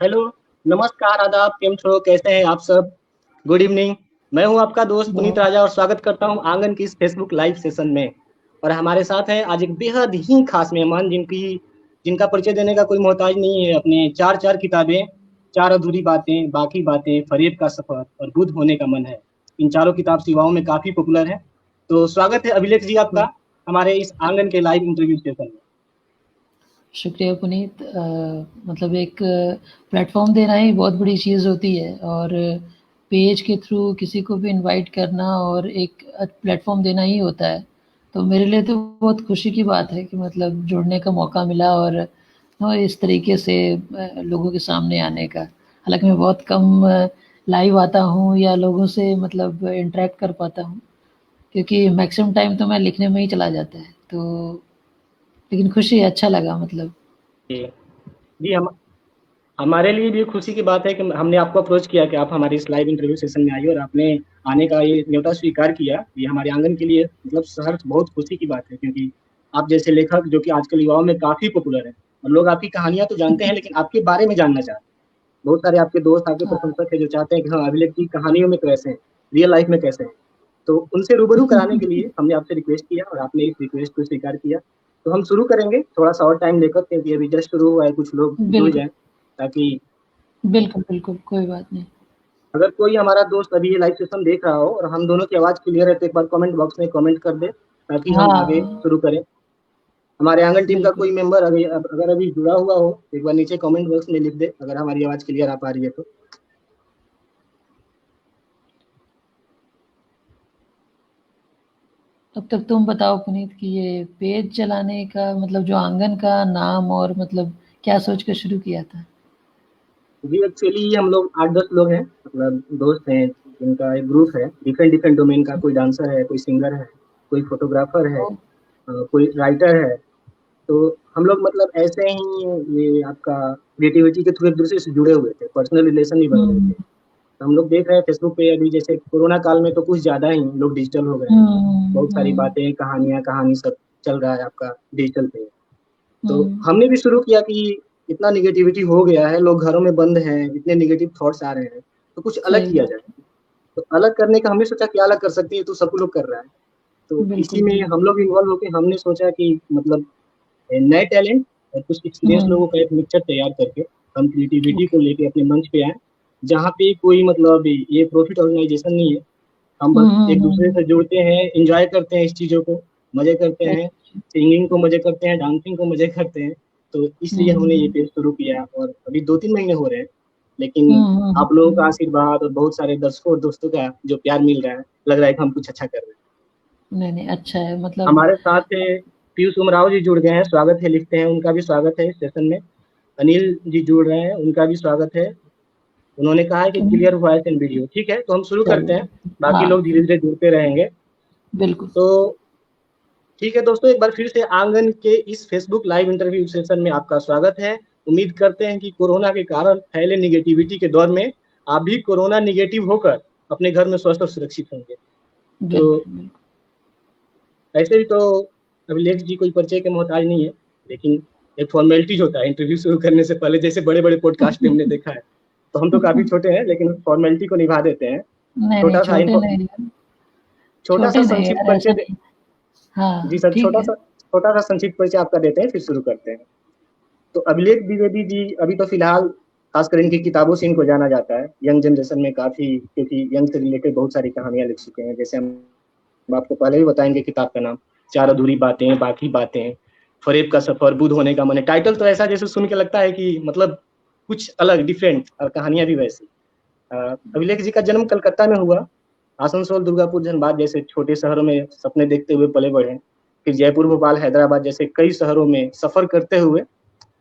Hello, नमस्कार, आदाब, केम छो, कैसे हैं आप सब? Good evening. मैं हूं आपका दोस्त पुनीत बहुत राजा और स्वागत करता हूं आंगन की इस फेसबुक लाइव सेशन में। और हमारे साथ हैं आज एक बेहद ही खास मेहमान जिनका परिचय देने का कोई मोहताज नहीं है। अपने चार चार किताबें, चार अधूरी बातें, बाकी बातें, फरेब का सफर और बुद्ध होने का मन है। इन चारों किताब युवाओं में काफी पॉपुलर है। तो स्वागत है अभिलेख जी आपका हमारे इस आंगन के लाइव इंटरव्यू सेशन में। शुक्रिया पुनीत। मतलब एक प्लेटफॉर्म देना ही बहुत बड़ी चीज़ होती है और पेज के थ्रू किसी को भी इनवाइट करना और एक प्लेटफॉर्म देना ही होता है। तो मेरे लिए तो बहुत खुशी की बात है कि मतलब जुड़ने का मौका मिला और इस तरीके से लोगों के सामने आने का। हालांकि मैं बहुत कम लाइव आता हूँ या लोगों से मतलब इंटरेक्ट कर पाता हूँ, क्योंकि मैक्सिमम टाइम तो मैं लिखने में ही चला जाता है। तो लेकिन खुशी है, अच्छा लगा मतलब। जी जी, हम हमारे लिए भी खुशी की बात है कि हमने आपको अप्रोच किया कि आप हमारे इस लाइव इंटरव्यू सेशन में आइए और आपने आने का ये न्योता स्वीकार किया। ये हमारे आंगन के लिए मतलब शहर बहुत खुशी की बात है, क्योंकि आप जैसे लेखक जो कि आजकल युवाओं में काफी पॉपुलर है और लोग आपकी कहानियां तो जानते हैं लेकिन आपके बारे में जानना चाहते हैं। बहुत सारे आपके दोस्त, आपके हाँ। प्रशंसक है जो चाहते हैं कि हाँ, अभिलेख की कहानियों में कैसे हैं, रियल लाइफ में कैसे हैं। तो उनसे रूबरू कराने के लिए हमने आपसे रिक्वेस्ट किया और आपने इस रिक्वेस्ट को स्वीकार किया। तो हम शुरू करेंगे थोड़ा सा और टाइम लेकर, क्योंकि अभी जस्ट शुरू हुआ है, कुछ लोग जुड़ बिल्कुल, जाएं ताकि बिल्कुल, बिल्कुल, कोई बात नहीं। अगर कोई हमारा दोस्त अभी ये लाइव सेशन देख रहा हो और हम दोनों की आवाज़ क्लियर है तो एक बार कमेंट बॉक्स में कमेंट कर दे ताकि हम आगे हाँ, शुरू करें। हमारे आंगन टीम का बिल्कुल। कोई मेंबर अगर अभी जुड़ा हुआ हो तो एक बार नीचे कमेंट बॉक्स में लिख दे अगर हमारी आवाज़ क्लियर आ पा रही है तो। तब तक तुम बताओ पुनीत कि ये पेज चलाने का मतलब जो आंगन का नाम और मतलब क्या सोच कर शुरू किया था? जी, एक्चुअली हम लोग 8-10 लोग हैं, मतलब दोस्त हैं जिनका एक ग्रुप है। डिफरेंट डिफरेंट डोमेन का, कोई डांसर है, कोई सिंगर है, कोई फोटोग्राफर है, ओह! कोई राइटर है। तो हम लोग मतलब ऐसे ही ये आपका क्रिएटिविटी के थ्रू एक दूसरे से जुड़े हुए थे, पर्सनल रिलेशन भी बन गए हुँ, थे। तो हम लोग देख रहे हैं फेसबुक पे अभी जैसे कोरोना काल में तो कुछ ज़्यादा ही लोग डिजिटल हो गए हैं। हुँ, बहुत सारी हुँ, बातें, कहानियाँ, कहानी सब चल रहा है आपका डिजिटल पे। तो हुँ, हमने भी शुरू किया कि इतना निगेटिविटी हो गया है, लोग घरों में बंद हैं, इतने निगेटिव थॉट्स आ रहे हैं, तो कुछ अलग सही किया बात जाए। तो अलग करने का हमने सोचा क्या अलग कर सकते हैं, तो सब लोग कर रहा है। तो है। इसी बिल्कुल, में बिल्कुल। हम लोग इन्वॉल्व होके हमने सोचा कि मतलब नए टैलेंट और कुछ एक्सपीरियंस हुँ, लोगों का एक मिक्सचर तैयार करके हम क्रिएटिविटी ओके। को लेके अपने मंच पे आए, जहाँ पे कोई मतलब ये प्रॉफिट ऑर्गेनाइजेशन नहीं है। हम हुँ, बस हुँ, एक हुँ, दूसरे से हुँ। जुड़ते हैं, एंजॉय करते हैं इस चीज़ों को, मज़े करते सही। हैं, सिंगिंग को मज़े करते हैं, डांसिंग को मज़े करते हैं। तो हुँ, इसलिए हमने ये हुँ, पेज शुरू किया और अभी 2-3 महीने हो रहे हैं। लेकिन हुँ, हुँ, हुँ, आप लोगों का हुँ। आशीर्वाद और बहुत सारे दर्शकों और दोस्तों का जो प्यार मिल रहा है, लग रहा है कि हम कुछ अच्छा कर रहे हैं। नहीं, नहीं, अच्छा है मतलब। हमारे साथ पीयूष उमराव जी जुड़ गए हैं, स्वागत है लिखते हैं, उनका भी स्वागत है इस सेशन में। अनिल जी जुड़ रहे हैं, उनका भी स्वागत है। उन्होंने कहा है कि तुम क्लियर वॉइस एंड वीडियो। ठीक है, तो हम शुरू करते हैं, चलो। बाकी हाँ, लोग धीरे धीरे जुड़ते रहेंगे। बिल्कुल। तो ठीक है दोस्तों, एक बार फिर से आंगन के इस फेसबुक लाइव इंटरव्यू सेशन में आपका स्वागत है। उम्मीद करते हैं कि कोरोना के कारण फैले निगेटिविटी के दौर में आप भी कोरोना निगेटिव होकर अपने घर में स्वस्थ और सुरक्षित होंगे। तो बिल्कुल, बिल्कुल। ऐसे भी तो अभिलेख जी कोई परिचय के मोहताज नहीं है, लेकिन एक फॉर्मेलिटीज होता है इंटरव्यू शुरू करने से पहले, जैसे बड़े बड़े पॉडकास्ट में हमने देखा है। तो हम तो काफी छोटे हैं लेकिन फॉर्मेलिटी को निभा देते हैं। नहीं, नहीं, छोटा सा छोटे नहीं यार, छोटा सा छोटे नहीं संक्षिप्त यार, ऐसा परिचय नहीं। हाँ, जी सर, ठीक है। छोटा सा संक्षिप्त परिचय आपका देते हैं, फिर शुरू करते हैं। तो अभिलेख द्विवेदी जी अभी तो फिलहाल खासकर इनकी किताबों से इनको जाना जाता है यंग जनरेशन में काफी, क्योंकि यंग से रिलेटेड बहुत सारी कहानियां लिख चुके हैं। जैसे हम आपको पहले भी बताएंगे किताब का नाम, चार अधूरी बातें, बाकी बातें, फरेब का सफर, बुद्ध होने का मन है। टाइटल तो ऐसा जैसे सुन के लगता है कि मतलब कुछ अलग डिफरेंट, और कहानियां भी वैसी। अभिलेख जी का जन्म कलकत्ता में हुआ। आसनसोल, दुर्गापुर, धनबाद जैसे छोटे शहरों में सपने देखते हुए पले बढ़े। फिर जयपुर, भोपाल, हैदराबाद जैसे कई शहरों में सफर करते हुए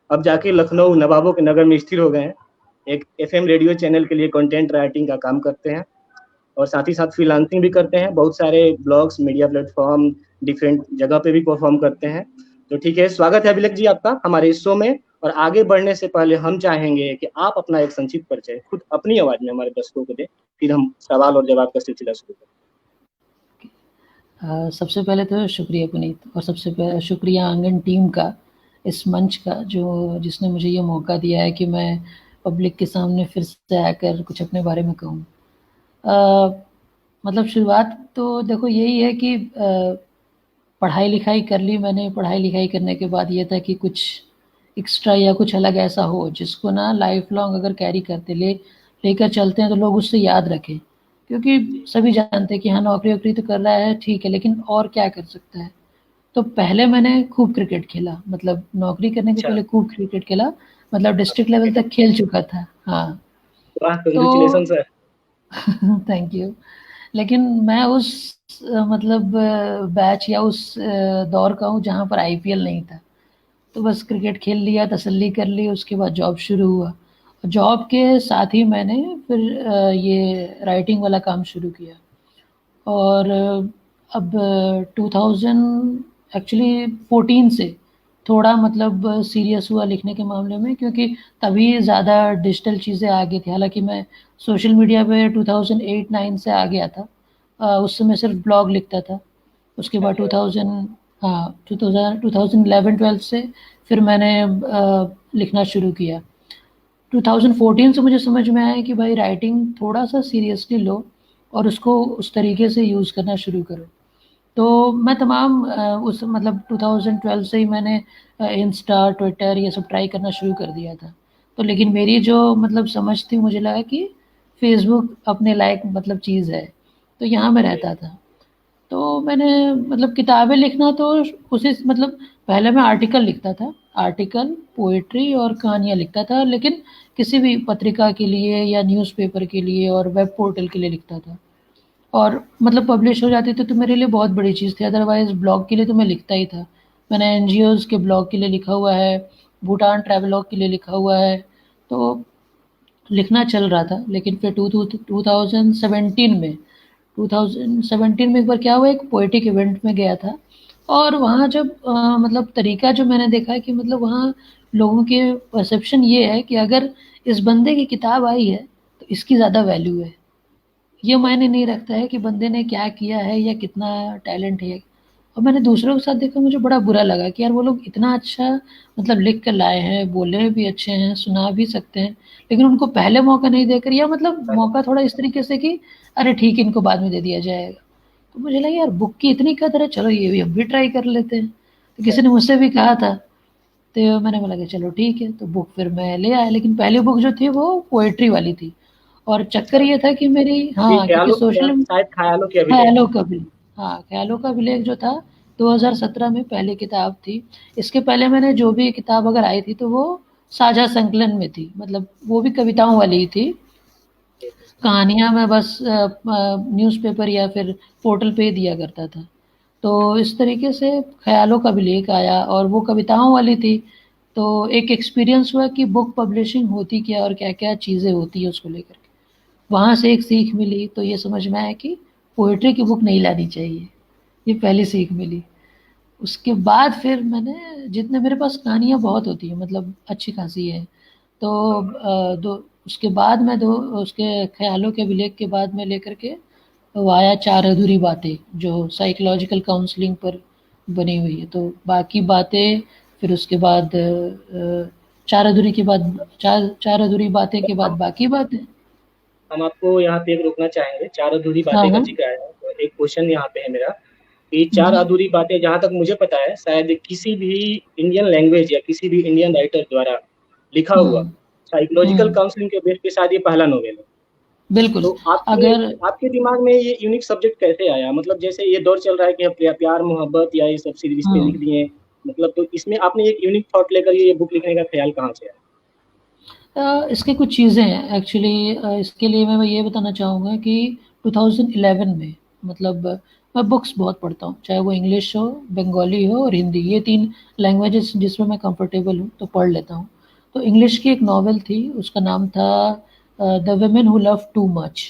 अब जाके लखनऊ, नवाबों के नगर में स्थिर हो गए हैं। एक एफएम रेडियो चैनल के लिए कंटेंट राइटिंग का काम करते हैं और साथ ही साथ फ्रीलांसिंग भी करते हैं। बहुत सारे ब्लॉग्स, मीडिया प्लेटफॉर्म, डिफरेंट जगह पे भी परफॉर्म करते हैं। तो ठीक है, स्वागत है अभिलेख जी आपका हमारे इस शो में। और आगे बढ़ने से पहले हम चाहेंगे कि आप अपना एक संक्षिप्त परिचय खुद अपनी आवाज में हमारे दर्शकों को दें, फिर हम सवाल और जवाब का सिलसिला शुरू करें। सबसे पहले तो शुक्रिया पुनीत, और सबसे पहले शुक्रिया आंगन टीम का, इस मंच का जो जिसने मुझे ये मौका दिया है कि मैं पब्लिक के सामने फिर से आकर कुछ अपने बारे में कहूँ। मतलब शुरुआत तो देखो यही है कि पढ़ाई-लिखाई कर ली मैंने, पढ़ाई-लिखाई करने के बाद ये था कि कुछ एक्स्ट्रा या कुछ अलग ऐसा हो जिसको ना लाइफ़ लॉन्ग अगर कैरी करते लेकर चलते हैं तो लोग उससे याद रखें। क्योंकि सभी जानते हैं कि हाँ, नौकरी-वोकरी तो कर रहा है ठीक है, लेकिन और क्या कर सकता है? तो पहले मैंने खूब क्रिकेट खेला, मतलब नौकरी करने के अच्छा। पहले खूब क्रिकेट खेला, मतलब डिस्ट्रिक्ट लेवल तक खेल चुका था। हाँ, वाह, तो कांग्रेचुलेशन सर। Thank you. लेकिन मैं उस मतलब बैच या उस दौर का हूँ जहाँ पर आईपीएल नहीं था। तो बस क्रिकेट खेल लिया, तसल्ली कर ली, उसके बाद जॉब शुरू हुआ। जॉब के साथ ही मैंने फिर ये राइटिंग वाला काम शुरू किया। और अब 2000 एक्चुअली 14 से थोड़ा मतलब सीरियस हुआ लिखने के मामले में, क्योंकि तभी ज़्यादा डिजिटल चीज़ें आ गई थी। हालाँकि मैं सोशल मीडिया पे 2008-9 से आ गया था। उस समय सिर्फ ब्लॉग लिखता था। उसके बाद अरे वाह। 2000 हाँ, 2011-12 से फिर मैंने लिखना शुरू किया। 2014 से मुझे समझ में आया कि भाई राइटिंग थोड़ा-सा सीरियसली लो और उसको उस तरीके से यूज़ करना शुरू करो। तो मैं तमाम उस मतलब 2012 से ही मैंने इंस्टा, ट्विटर ये सब ट्राई करना शुरू कर दिया था। तो लेकिन मेरी जो मतलब समझ थी, मुझे लगा कि फ़ेसबुक अपने लायक मतलब चीज़ है, तो यहाँ मैं जी। रहता था। तो मैंने मतलब किताबें लिखना तो उसी मतलब पहले मैं आर्टिकल लिखता था, आर्टिकल, पोएट्री और कहानियाँ लिखता था, लेकिन किसी भी पत्रिका के लिए या न्यूज़पेपर के लिए और वेब पोर्टल के लिए लिखता था। और मतलब पब्लिश हो जाती थी तो मेरे लिए बहुत बड़ी चीज़ थी, अदरवाइज़ ब्लॉग के लिए तो मैं लिखता ही था। मैंने एनजीओज़ के ब्लॉग के लिए लिखा हुआ है, भूटान ट्रैवलॉग के लिए लिखा हुआ है, तो लिखना चल रहा था। लेकिन फिर 2017 में 2017 में एक बार क्या हुआ, एक पोएटिक इवेंट में गया था और वहाँ जब मतलब तरीका जो मैंने देखा है कि मतलब वहाँ लोगों के परसेप्शन ये है कि अगर इस बंदे की किताब आई है तो इसकी ज़्यादा वैल्यू है। ये मायने नहीं रखता है कि बंदे ने क्या किया है या कितना टैलेंट है। और मैंने दूसरों के साथ देखा, मुझे बड़ा बुरा लगा कि यार वो लोग इतना अच्छा मतलब लिख कर लाए हैं, बोले भी अच्छे हैं, सुना भी सकते हैं, लेकिन उनको पहले मौका नहीं देकर या मतलब मौका थोड़ा इस तरीके से कि अरे ठीक है इनको बाद में दे दिया जाएगा। तो मुझे लगा यार बुक की इतनी कदर है, चलो ये भी हम भी ट्राई कर लेते हैं। तो किसी ने मुझसे भी कहा था, तो मैंने बोला कि चलो ठीक है, तो बुक फिर मैं ले आया। लेकिन पहली बुक जो थी वो पोएट्री वाली थी और चक्कर अच्छा। ये था कि मेरी ये हाँ, क्योंकि ख्यालों सोशल शायद ख्यालों के अभिलेख। ख़यालों का अभिलेख, हाँ, ख़यालों का अभिलेख जो था 2017 में पहली किताब थी। इसके पहले मैंने जो भी किताब अगर आई थी तो वो साझा संकलन में थी, मतलब वो भी कविताओं वाली ही थी। कहानियाँ मैं बस न्यूज़पेपर या फिर पोर्टल पे ही दिया करता था। तो इस तरीके से ख़यालों का अभिलेख आया और वो कविताओं वाली थी। तो एक एक्सपीरियंस हुआ कि बुक पब्लिशिंग होती क्या और क्या-क्या चीज़ें होती हैं उसको लेकर के। वहाँ से एक सीख मिली, तो ये समझ में आया कि पोएट्री की बुक नहीं लानी चाहिए। ये पहली सीख मिली। उसके बाद फिर मैंने जितने मेरे पास कहानियाँ बहुत होती हैं, मतलब अच्छी खासी है। तो दो उसके बाद मैं दो उसके ख़यालों के अभिलेख के बाद मैं लेकर के वो आया चार अधूरी बातें, जो साइकोलॉजिकल काउंसलिंग पर बनी हुई है। तो बाकी बातें फिर उसके बाद चार अधूरी के बाद चार चार अधूरी बातें के बाद हम बाकी बातें। हम आपको यहाँ पे एक रोकना चाहेंगे, चार अधूरी हाँ, बातें का हाँ। जिक्र आया है, तो एक क्वेश्चन यहाँ पे है मेरा कि हुँ, चार हुँ। अधूरी बातें जहाँ तक मुझे पता है शायद किसी भी इंडियन लैंग्वेज या किसी भी इंडियन राइटर द्वारा लिखा हुआ हुँ, साइकोलॉजिकल हुँ। काउंसलिंग के बेस पे शायद ये पहला नॉवेल है। बिल्कुल, तो आपके अगर आपके दिमाग में ये यूनिक सब्जेक्ट कैसे आया? मतलब जैसे ये दौर चल रहा है कि अब प्यार मोहब्बत या ये सब रिश्ते हुँ। लिख दिए, मतलब तो इसमें आपने एक यूनिक थॉट लेकर ये बुक लिखने का ख्याल कहाँ से आया? इसकी कुछ चीज़ें हैं एक्चुअली। इसके लिए मैं ये बताना चाहूँगा कि 2011 में मतलब मैं बुक्स बहुत पढ़ता हूँ, चाहे वो इंग्लिश हो, बंगाली हो और हिंदी, ये 3 लैंग्वेजेज़ जिसमें मैं कंफर्टेबल हूँ, तो पढ़ लेता हूँ। तो इंग्लिश की एक नॉवेल थी, उसका नाम था the women who love too much.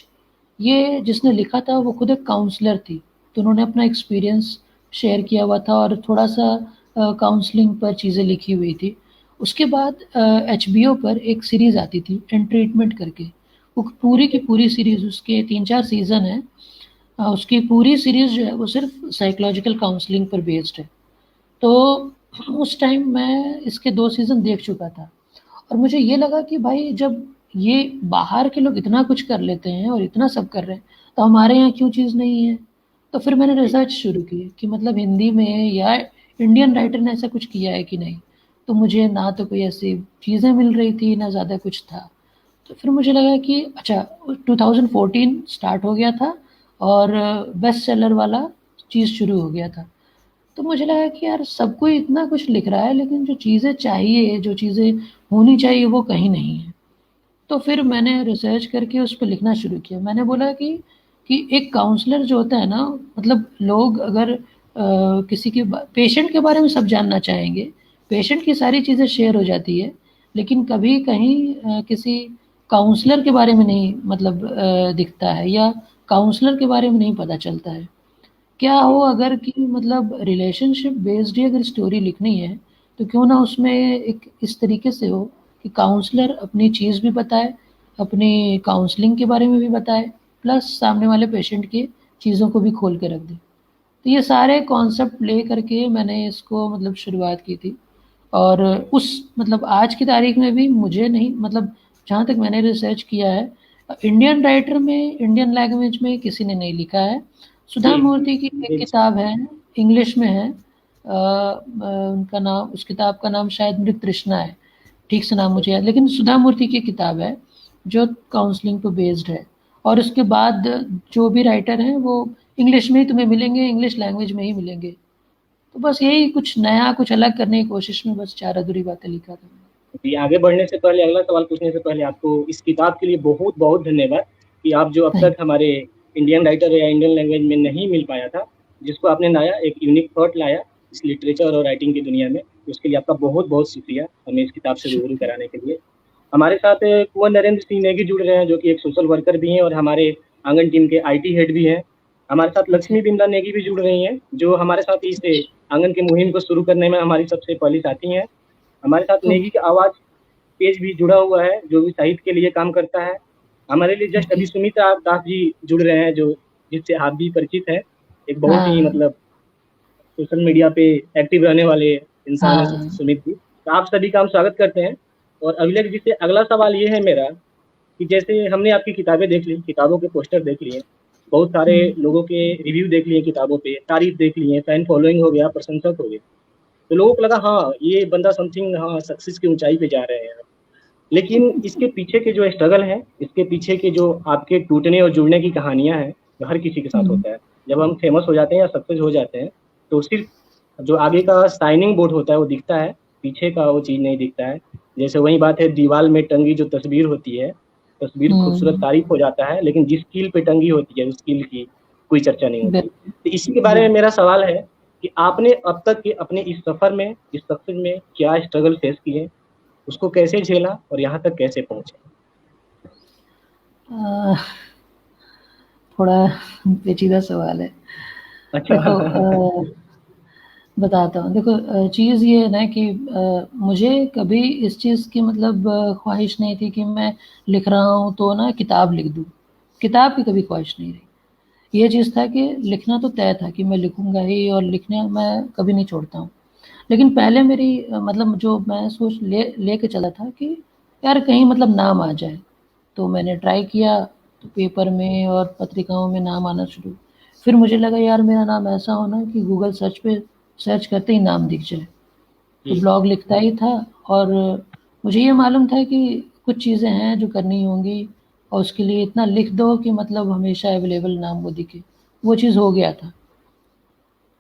ये जिसने लिखा था वो खुद एक काउंसलर थी, तो उन्होंने अपना एक्सपीरियंस शेयर किया हुआ था और थोड़ा-सा काउंसलिंग पर चीज़ें लिखी हुई थी। उसके बाद एचबीओ पर एक सीरीज़ आती थी इन ट्रीटमेंट करके, वो पूरी की पूरी सीरीज़, उसके 3-4 सीज़न हैं। उसकी पूरी सीरीज़ जो है वो सिर्फ़ साइकोलॉजिकल काउंसलिंग पर बेस्ड है। तो उस टाइम मैं इसके 2 सीज़न देख चुका था और मुझे ये लगा कि भाई जब ये बाहर के लोग इतना कुछ कर लेते हैं और इतना सब कर रहे हैं, तो हमारे यहाँ क्यों चीज़ नहीं है? तो फिर मैंने रिसर्च शुरू की कि मतलब हिंदी में या इंडियन राइटर ने ऐसा कुछ किया है कि नहीं। तो मुझे ना तो कोई ऐसी चीज़ें मिल रही थी, ना ज़्यादा कुछ था। तो फिर मुझे लगा कि अच्छा 2014 स्टार्ट हो गया था और बेस्ट सेलर वाला चीज़ शुरू हो गया था। तो मुझे लगा कि यार सब कोई इतना कुछ लिख रहा है, लेकिन जो चीज़ें चाहिए, जो चीज़ें होनी चाहिए वो कहीं नहीं है। तो फिर मैंने रिसर्च करके उस पे लिखना शुरू किया। मैंने बोला कि एक काउंसलर जो होता है ना, मतलब लोग अगर किसी के पेशेंट के बारे में सब जानना चाहेंगे, पेशेंट की सारी चीज़ें शेयर हो जाती है, लेकिन कभी कहीं किसी काउंसलर के बारे में नहीं मतलब दिखता है, या काउंसलर के बारे में नहीं पता चलता है। क्या हो अगर कि मतलब रिलेशनशिप बेस्ड ही अगर स्टोरी लिखनी है, तो क्यों ना उसमें एक इस तरीके से हो कि काउंसलर अपनी चीज़ भी बताए, अपनी काउंसलिंग के बारे में भी बताए, प्लस सामने वाले पेशेंट की चीज़ों को भी खोल के रख दे। तो ये सारे कॉन्सेप्ट ले करके मैंने इसको मतलब शुरुआत की थी। और उस मतलब आज की तारीख में भी मुझे नहीं मतलब जहाँ तक मैंने रिसर्च किया है, इंडियन राइटर में इंडियन लैंग्वेज में किसी ने नहीं लिखा है। सुधा जी मूर्ति की एक जी किताब है, इंग्लिश में है, उनका नाम, उस किताब का नाम शायद मृग तृष्णा है, ठीक से नाम मुझे याद, लेकिन सुधा मूर्ति की किताब है जो काउंसलिंग पे बेस्ड है। और उसके बाद जो भी राइटर हैं वो इंग्लिश में ही तुम्हें मिलेंगे, इंग्लिश लैंग्वेज में ही मिलेंगे। तो बस यही कुछ नया, कुछ अलग करने की कोशिश में बस चार अधूरी बातें लिखा था मैंने। जी, आगे बढ़ने से पहले, अगला सवाल पूछने से पहले, आपको इस किताब के लिए बहुत बहुत धन्यवाद कि आप जो अब तक थैंक हमारे इंडियन राइटर या इंडियन लैंग्वेज में नहीं मिल पाया था, जिसको आपने लाया, एक यूनिक थॉट लाया इस लिटरेचर और राइटिंग की दुनिया में, उसके लिए आपका बहुत बहुत शुक्रिया हमें इस किताब से रूबरू शुक्रिया। कराने के लिए। हमारे साथ कुंवर नरेंद्र सिंह नेगी जुड़ रहे हैं, जो कि एक सोशल वर्कर भी हैं और हमारे आंगन टीम के आईटी हेड भी हैं। हमारे साथ अच्छा, लक्ष्मी बिमला नेगी भी जुड़ रही हैं, जो हमारे साथ इस आंगन की मुहिम को शुरू करने में हमारी सबसे पहली साथी हैं। हमारे साथ नेगी ओके, की आवाज़ पेज भी जुड़ा हुआ है, जो भी साहित्य के लिए काम करता है। हमारे लिए जस्ट ओके। अभी सुमिता दास जी जुड़ रहे हैं, जो जिससे आप भी परिचित हैं। एक बहुत ही हाँ, मतलब सोशल मीडिया पे एक्टिव रहने वाले इंसान है हाँ, सुमित जी। तो आप सभी का हम स्वागत करते हैं। और अभिलेख जी से अगला सवाल ये है मेरा कि जैसे हमने आपकी किताबें देख ली, किताबों के पोस्टर देख लिए, बहुत सारे हुँ, लोगों के रिव्यू देख लिए किताबों पे, तारीफ देख लिए, फैन फॉलोइंग हो गया, प्रशंसक हो गए। तो लोगों को लगा हाँ ये बंदा समथिंग, हाँ सक्सेस की ऊंचाई पे जा रहे हैं। लेकिन इसके पीछे के जो स्ट्रगल है, इसके पीछे के जो आपके टूटने और जुड़ने की कहानियां हैं, जो हर किसी के साथ हुँ, होता है। जब हम फेमस हो जाते हैं या सक्सेस हो जाते हैं, तो सिर्फ जो आगे का साइनिंग बोर्ड होता है वो दिखता है, पीछे का वो चीज़ नहीं दिखता है। जैसे वही बात है, दीवार में टंगी जो तस्वीर होती है, तस्वीर खूबसूरत हुँ, तारीफ हो जाता है, लेकिन जिस कील पे टंगी होती है उस कील की कोई चर्चा नहीं होती। बिल्कुल, तो इसी के बारे में बिल्कुल। मेरा सवाल है कि आपने अब तक के अपने इस सफर में, इस सक्सेस में क्या स्ट्रगल फेस किए, उसको कैसे झेला और यहाँ तक कैसे पहुंचे? अ, थोड़ा पेचीदा सवाल है। अच्छा। देखो बताता हूँ। देखो चीज़ ये है ना कि मुझे कभी इस चीज़ की मतलब ख्वाहिश नहीं थी कि मैं लिख रहा हूँ तो ना किताब लिख दूँ। किताब की कभी ख्वाहिश नहीं रही। ये चीज़ था कि लिखना तो तय था कि मैं लिखूँगा ही, और लिखने मैं कभी नहीं छोड़ता हूँ। लेकिन पहले मेरी मतलब जो मैं सोच लेके चला था कि यार कहीं मतलब नाम आ जाए। तो मैंने ट्राई किया, तो पेपर में और पत्रिकाओं में नाम आना शुरू। फिर मुझे लगा यार मेरा नाम ऐसा हो ना कि गूगल सर्च पे सर्च करते ही नाम दिख जाए। तो जी ब्लॉग लिखता ही था, और मुझे ये मालूम था कि कुछ चीज़ें हैं जो करनी होंगी, और उसके लिए इतना लिख दो कि मतलब हमेशा अवेलेबल नाम वो दिखे। वो चीज़ हो गया था।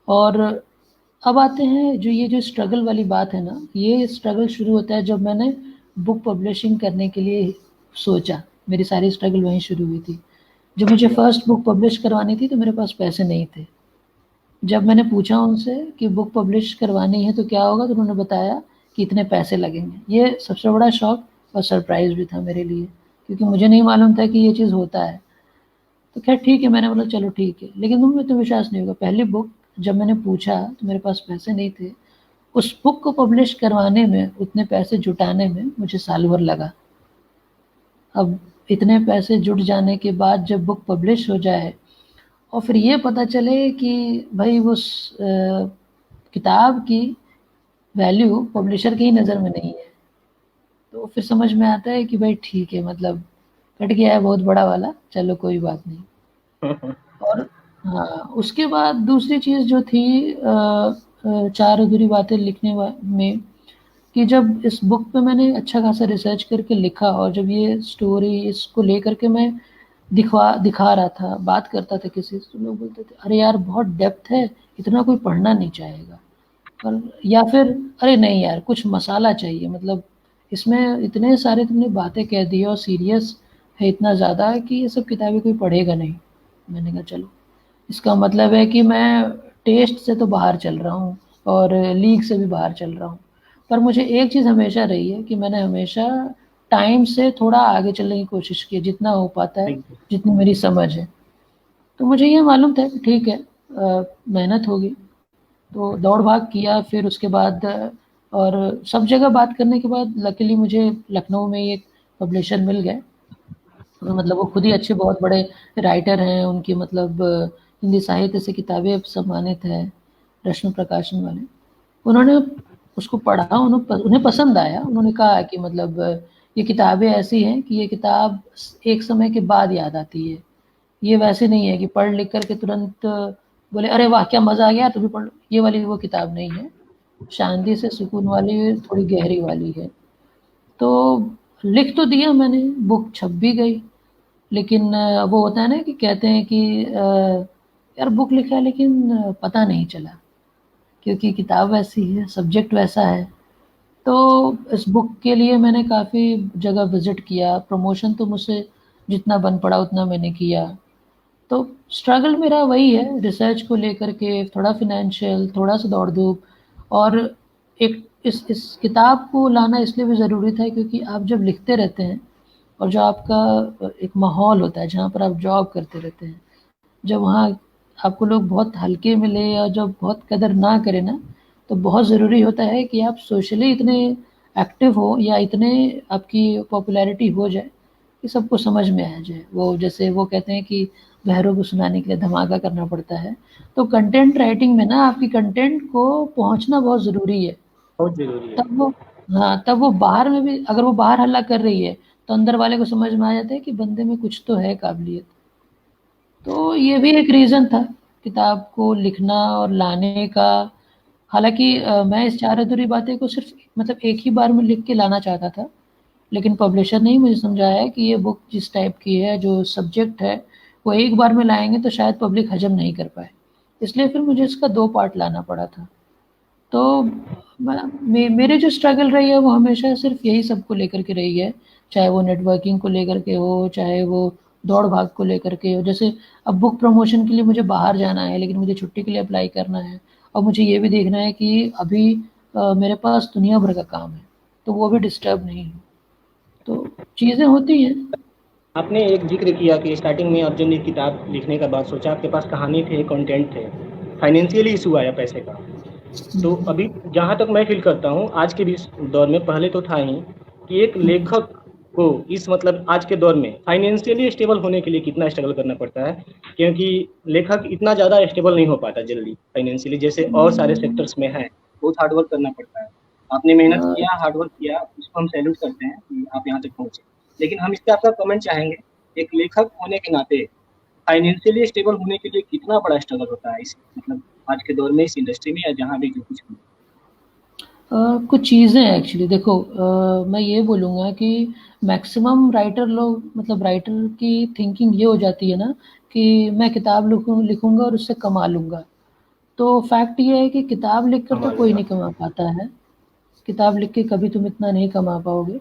और अब आते हैं जो ये जो स्ट्रगल वाली बात है ना, ये स्ट्रगल शुरू होता है जब मैंने बुक पब्लिशिंग करने के लिए सोचा। मेरी सारी स्ट्रगल वहीं शुरू हुई थी। जब मुझे जी फर्स्ट बुक पब्लिश करवानी थी तो मेरे पास पैसे नहीं थे। जब मैंने पूछा उनसे कि बुक पब्लिश करवानी है तो क्या होगा, तो उन्होंने बताया कि इतने पैसे लगेंगे। ये सबसे बड़ा शॉक और सरप्राइज़ भी था मेरे लिए, क्योंकि मुझे नहीं मालूम था कि ये चीज़ होता है। तो खैर ठीक है, मैंने बोला चलो ठीक है, लेकिन मुझे तो विश्वास नहीं होगा। पहली बुक जब मैंने पूछा तो मेरे पास पैसे नहीं थे। उस बुक को पब्लिश करवाने में, उतने पैसे जुटाने में मुझे साल भर लगा। अब इतने पैसे जुट जाने के बाद जब बुक पब्लिश हो जाए और फिर ये पता चले कि भाई वो किताब की वैल्यू पब्लिशर की ही नज़र में नहीं है। तो फिर समझ में आता है कि भाई ठीक है, मतलब कट गया है बहुत बड़ा वाला, चलो कोई बात नहीं। और हाँ, उसके बाद दूसरी चीज़ जो थी चार अधूरी बातें लिखने में, कि जब इस बुक पे मैंने अच्छा खासा रिसर्च करके लिखा और जब ये स्टोरी इसको लेकर के मैं दिखा रहा था, बात करता था किसी से, तो लोग बोलते थे अरे यार बहुत डेप्थ है, इतना कोई पढ़ना नहीं चाहेगा। और या फिर अरे नहीं यार कुछ मसाला चाहिए, मतलब इसमें इतने सारे तुमने बातें कह दी और सीरियस है इतना ज़्यादा कि ये सब किताबें कोई पढ़ेगा नहीं। मैंने कहा चलो, इसका मतलब है कि मैं टेस्ट से तो बाहर चल रहा हूँ और लीग से भी बाहर चल रहा हूँ। पर मुझे एक चीज़ हमेशा रही है कि मैंने हमेशा टाइम से थोड़ा आगे चलने की कोशिश की है, जितना हो पाता है, बिल्कुल। जितनी मेरी समझ है। तो मुझे ये मालूम था कि ठीक है, मेहनत होगी, तो दौड़ भाग किया। फिर उसके बाद और सब जगह बात करने के बाद लकीली मुझे लखनऊ में ही एक पब्लिशर मिल गए। मतलब वो खुद ही अच्छे बहुत बड़े राइटर हैं, उनकी मतलब हिंदी साहित्य से किताबें सम्मानित है, रश्मि प्रकाशन वाले। उन्होंने उसको पढ़ा, उन्हें पसंद आया। उन्होंने कहा कि मतलब ये किताबें ऐसी हैं कि ये किताब एक समय के बाद याद आती है। ये वैसे नहीं है कि पढ़ लिख कर के तुरंत बोले अरे वाह क्या मज़ा आ गया तो भी पढ़ लो, ये वाली वो किताब नहीं है। शांति से सुकून वाली, थोड़ी गहरी वाली है। तो लिख तो दिया मैंने, बुक छप भी गई, लेकिन वो होता है ना कि कहते हैं कि यार बुक लिखा है लेकिन पता नहीं चला, क्योंकि किताब वैसी है, सब्जेक्ट वैसा है। तो इस बुक के लिए मैंने काफ़ी जगह विज़िट किया, प्रमोशन तो मुझसे जितना बन पड़ा उतना मैंने किया। तो स्ट्रगल मेरा वही है, रिसर्च को लेकर के, थोड़ा फ़ाइनेंशियल, थोड़ा-सा दौड़-धूप। और एक इस किताब को लाना इसलिए भी ज़रूरी था क्योंकि आप जब लिखते रहते हैं और जो आपका एक माहौल होता है जहाँ पर आप जॉब करते रहते हैं, जब वहाँ आपको लोग बहुत हल्के मिले या जब बहुत कदर ना करें ना, तो बहुत ज़रूरी होता है कि आप सोशली इतने एक्टिव हो या इतने आपकी पॉपुलैरिटी हो जाए कि सबको समझ में आ जाए। वो जैसे वो कहते हैं कि बहरों को सुनाने के लिए धमाका करना पड़ता है। तो कंटेंट राइटिंग में ना आपकी कंटेंट को पहुँचना बहुत ज़रूरी है। बहुत ज़रूरी है। तब वो हाँ, तब वो बाहर में भी, अगर वो बाहर हल्ला कर रही है, तो अंदर वाले को समझ में आ जाता है कि बंदे में कुछ तो है काबिलियत। तो ये भी एक रीज़न था किताब को लिखना और लाने का। हालाँकि मैं इस चार अधूरी बातें को सिर्फ़ मतलब एक ही बार में लिख के लाना चाहता था, लेकिन पब्लिशर ने ही मुझे समझाया कि ये बुक जिस टाइप की है, जो सब्जेक्ट है, वो एक बार में लाएँगे तो शायद पब्लिक हज़म नहीं कर पाए। इसलिए फिर मुझे इसका 2 पार्ट लाना पड़ा था। तो मेरे जो स्ट्रगल रही है वो हमेशा सिर्फ यही सब को लेकर के रही है, चाहे वो नेटवर्किंग को लेकर के हो, चाहे वो दौड़ भाग को लेकर के हो। जैसे अब बुक प्रमोशन के लिए मुझे बाहर जाना है, लेकिन मुझे छुट्टी के लिए अप्लाई करना है और मुझे ये भी देखना है कि अभी मेरे पास दुनिया भर का काम है, तो वो भी डिस्टर्ब नहीं हो। तो चीज़ें होती हैं। आपने एक ज़िक्र किया कि स्टार्टिंग में आप जब ये किताब लिखने का बात सोचा, आपके पास कहानी थे, कंटेंट थे, फाइनेंशियली इशू आया पैसे का। तो हुँ, अभी जहाँ तक मैं फ़ील करता हूँ, आज के भी इस दौर में, पहले तो था ही, कि एक हुँ। लेखक को इस मतलब आज के दौर में फाइनेंशियली स्टेबल होने के लिए कितना स्ट्रगल करना पड़ता है। क्योंकि लेखक इतना ज़्यादा स्टेबल नहीं हो पाता जल्दी फाइनेंशियली, जैसे और सारे सेक्टर्स में है। बहुत हार्ड वर्क करना पड़ता है। आपने अ, मेहनत किया, हार्ड वर्क किया, उसको हम सैल्यूट करते हैं कि आप यहाँ तक पहुँचे। लेकिन हम इस पे आपका कमेंट चाहेंगे, एक लेखक होने के नाते फाइनेंशियली स्टेबल होने के लिए कितना बड़ा स्ट्रगल होता है इस मतलब आज के दौर में, इस इंडस्ट्री में या जहाँ भी जो कुछ भी? कुछ चीज़ें हैं एक्चुअली, देखो मैं ये बोलूँगा कि मैक्सिमम राइटर लोग, मतलब राइटर की थिंकिंग ये हो जाती है ना कि मैं किताब लिखूँगा और उससे कमा लूँगा। तो फैक्ट ये है कि किताब लिख कर तो कमा कोई लूँगा। नहीं कमा पाता है। किताब लिख के कभी तुम इतना नहीं कमा पाओगे।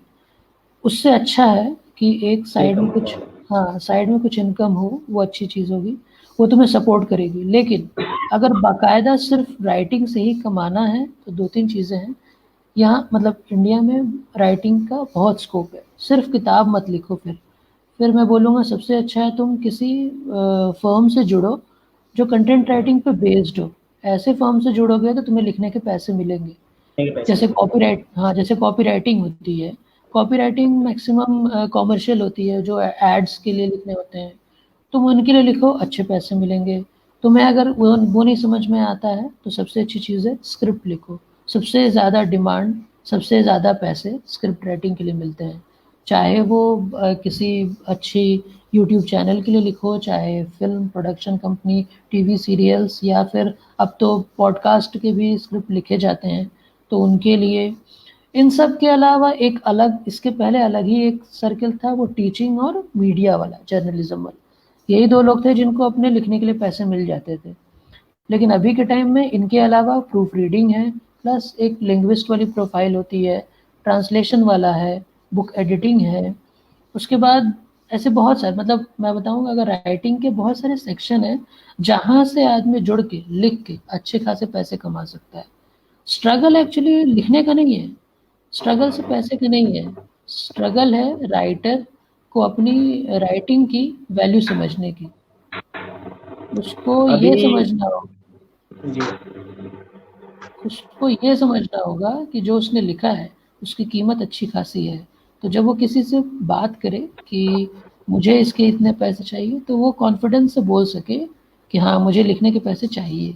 उससे अच्छा है कि एक साइड में इनकम कुछ, होगा। हाँ, साइड में कुछ इनकम हो, वो अच्छी चीज़ होगी, वो तुम्हें सपोर्ट करेगी। लेकिन अगर बाकायदा सिर्फ़ राइटिंग से ही कमाना है, तो 2-3 चीज़ें हैं। यहाँ मतलब इंडिया में राइटिंग का बहुत स्कोप है, सिर्फ किताब मत लिखो। फिर मैं बोलूँगा सबसे अच्छा है तुम किसी फर्म से जुड़ो जो कंटेंट राइटिंग पे बेस्ड हो। ऐसे फर्म से जुड़ोगे तो तुम्हें लिखने के पैसे मिलेंगे। के पैसे जैसे मिलेंगे। कॉपीराइट, हाँ, जैसे कॉपीराइटिंग होती है। कॉपीराइटिंग मैक्सिमम कॉमर्शियल होती है, जो एड्स के लिए लिखने होते हैं। तुम उनके लिए लिखो, अच्छे पैसे मिलेंगे। तुम्हें अगर वो नहीं समझ में आता है तो सबसे अच्छी चीज़ है स्क्रिप्ट लिखो। सबसे ज़्यादा डिमांड सबसे ज़्यादा पैसे स्क्रिप्ट राइटिंग के लिए मिलते हैं। चाहे वो किसी अच्छी यूट्यूब चैनल के लिए लिखो, चाहे film production company, TV serials या फिर अब तो पॉडकास्ट के भी स्क्रिप्ट लिखे जाते हैं, तो उनके लिए। इन सब के अलावा एक अलग, इसके पहले अलग ही एक सर्कल था, वो टीचिंग और मीडिया वाला, जर्नलिज्म वाला। यही 2 लोग थे जिनको अपने लिखने के लिए पैसे मिल जाते थे। लेकिन अभी के टाइम में इनके अलावा प्रूफ रीडिंग है, प्लस एक लिंग्विस्ट वाली प्रोफाइल होती है, ट्रांसलेशन वाला है, बुक एडिटिंग है, उसके बाद ऐसे बहुत सारे, मतलब मैं बताऊंगा, अगर राइटिंग के बहुत सारे सेक्शन हैं जहाँ से आदमी जुड़ के लिख के अच्छे खासे पैसे कमा सकता है। स्ट्रगल एक्चुअली लिखने का नहीं है, स्ट्रगल से पैसे का नहीं है, स्ट्रगल है राइटर को अपनी राइटिंग की वैल्यू समझने की। उसको अभी ये समझना हो, जी उसको ये समझना होगा कि जो उसने लिखा है उसकी कीमत अच्छी खासी है। तो जब वो किसी से बात करे कि मुझे इसके इतने पैसे चाहिए, तो वो कॉन्फिडेंस से बोल सके कि हाँ मुझे लिखने के पैसे चाहिए।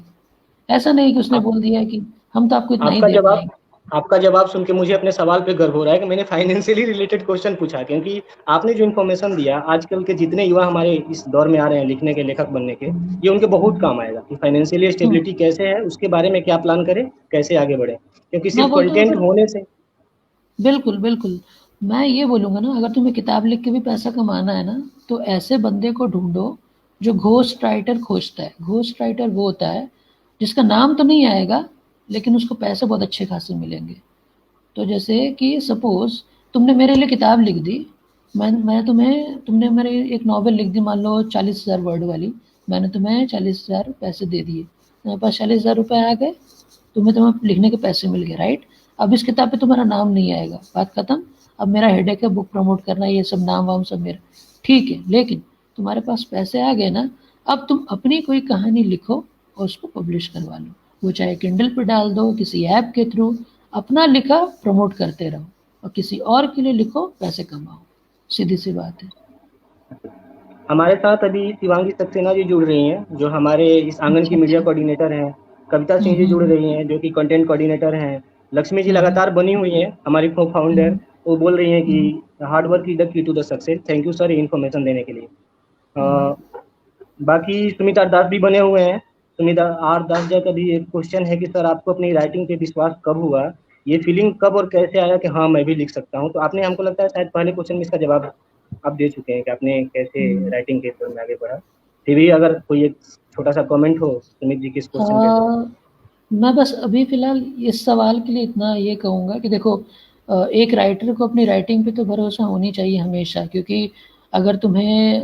ऐसा नहीं कि उसने आप, बोल दिया कि हम तो आपको इतना ही आपका दे जवाब पाएंगे। आपका जवाब सुन के मुझे अपने सवाल पे गर्व हो रहा है कि मैंने फाइनेंशियली रिलेटेड क्वेश्चन पूछा, क्योंकि आपने जो इन्फॉर्मेशन दिया, आजकल के जितने युवा हमारे इस दौर में आ रहे हैं लिखने के, लेखक बनने के, ये उनके बहुत काम आएगा कि फाइनेंशियली हम्म, स्टेबिलिटी कैसे है, उसके बारे में क्या प्लान करें, कैसे आगे बढ़े, क्योंकि मैं सिर्फ बोलता हूँ कंटेंट अगर, होने से। बिल्कुल बिल्कुल, मैं ये बोलूँगा ना, अगर तुम्हें किताब लिख के भी पैसा कमाना है ना, तो ऐसे बंदे को ढूंढो जो घोस्ट राइटर खोजता है। घोस्ट राइटर वो होता है जिसका नाम तो नहीं आएगा, लेकिन उसको पैसे बहुत अच्छे खासे मिलेंगे। तो जैसे कि सपोज तुमने मेरे लिए किताब लिख दी, मैं तुम्हें, तुमने मेरे एक नॉवेल लिख दी, मान लो 40,000 वर्ड वाली, मैंने तुम्हें 40,000 पैसे दे दिए, मेरे पास 40,000 रुपये आ गए, तुम्हें तुम्हें लिखने के पैसे मिल गए, राइट। अब इस किताब पे तुम्हारा नाम नहीं आएगा, बात खत्म। अब मेरा हेडेक है बुक प्रमोट करना, ये सब नाम वाम सब मेरा, ठीक है, लेकिन तुम्हारे पास पैसे आ गए ना। अब तुम अपनी कोई कहानी लिखो और उसको पब्लिश करवा लो, वो चाहे किंडल पे डाल दो, किसी ऐप के थ्रू, अपना लिखा प्रमोट करते रहो, और किसी और के लिए लिखो, पैसे कमाओ, सीधी सी बात है। हमारे साथ अभी शिवांगी सक्सेना जी जुड़ रही हैं, जो हमारे इस आंगन की अच्छा मीडिया अच्छा। कोऑर्डिनेटर हैं। कविता सिंह जी जुड़ रही हैं, जो कि कंटेंट कोऑर्डिनेटर हैं। लक्ष्मी जी हम्म, लगातार बनी हुई हैं, हमारी को फाउंडर। हम्म, वो बोल रही हैं कि hmm, hard work is the key to the success. Thank you sir, ये इन्फॉर्मेशन देने के लिए। हम्म, अ, बाकी सुमिता दास भी बने हुए हैं। सुमिता आर दास जी का भी एक क्वेश्चन है कि सर, आपको अपनी राइटिंग पे विश्वास कब हुआ, ये फीलिंग कब और कैसे आया कि हाँ मैं भी लिख सकता हूँ। तो आपने, हमको लगता है शायद पहले क्वेश्चन में इसका जवाब आप दे चुके हैं कि आपने कैसे हम्म। राइटिंग के फील्ड में आगे बढ़ा। फिर भी अगर कोई एक छोटा सा कमेंट हो सुमित जी के इस क्वेश्चन पे तो। मैं बस अभी फ़िलहाल इस सवाल के लिए इतना ये कहूँगा कि देखो, एक राइटर को अपनी राइटिंग पे तो भरोसा होनी चाहिए हमेशा, क्योंकि अगर तुम्हें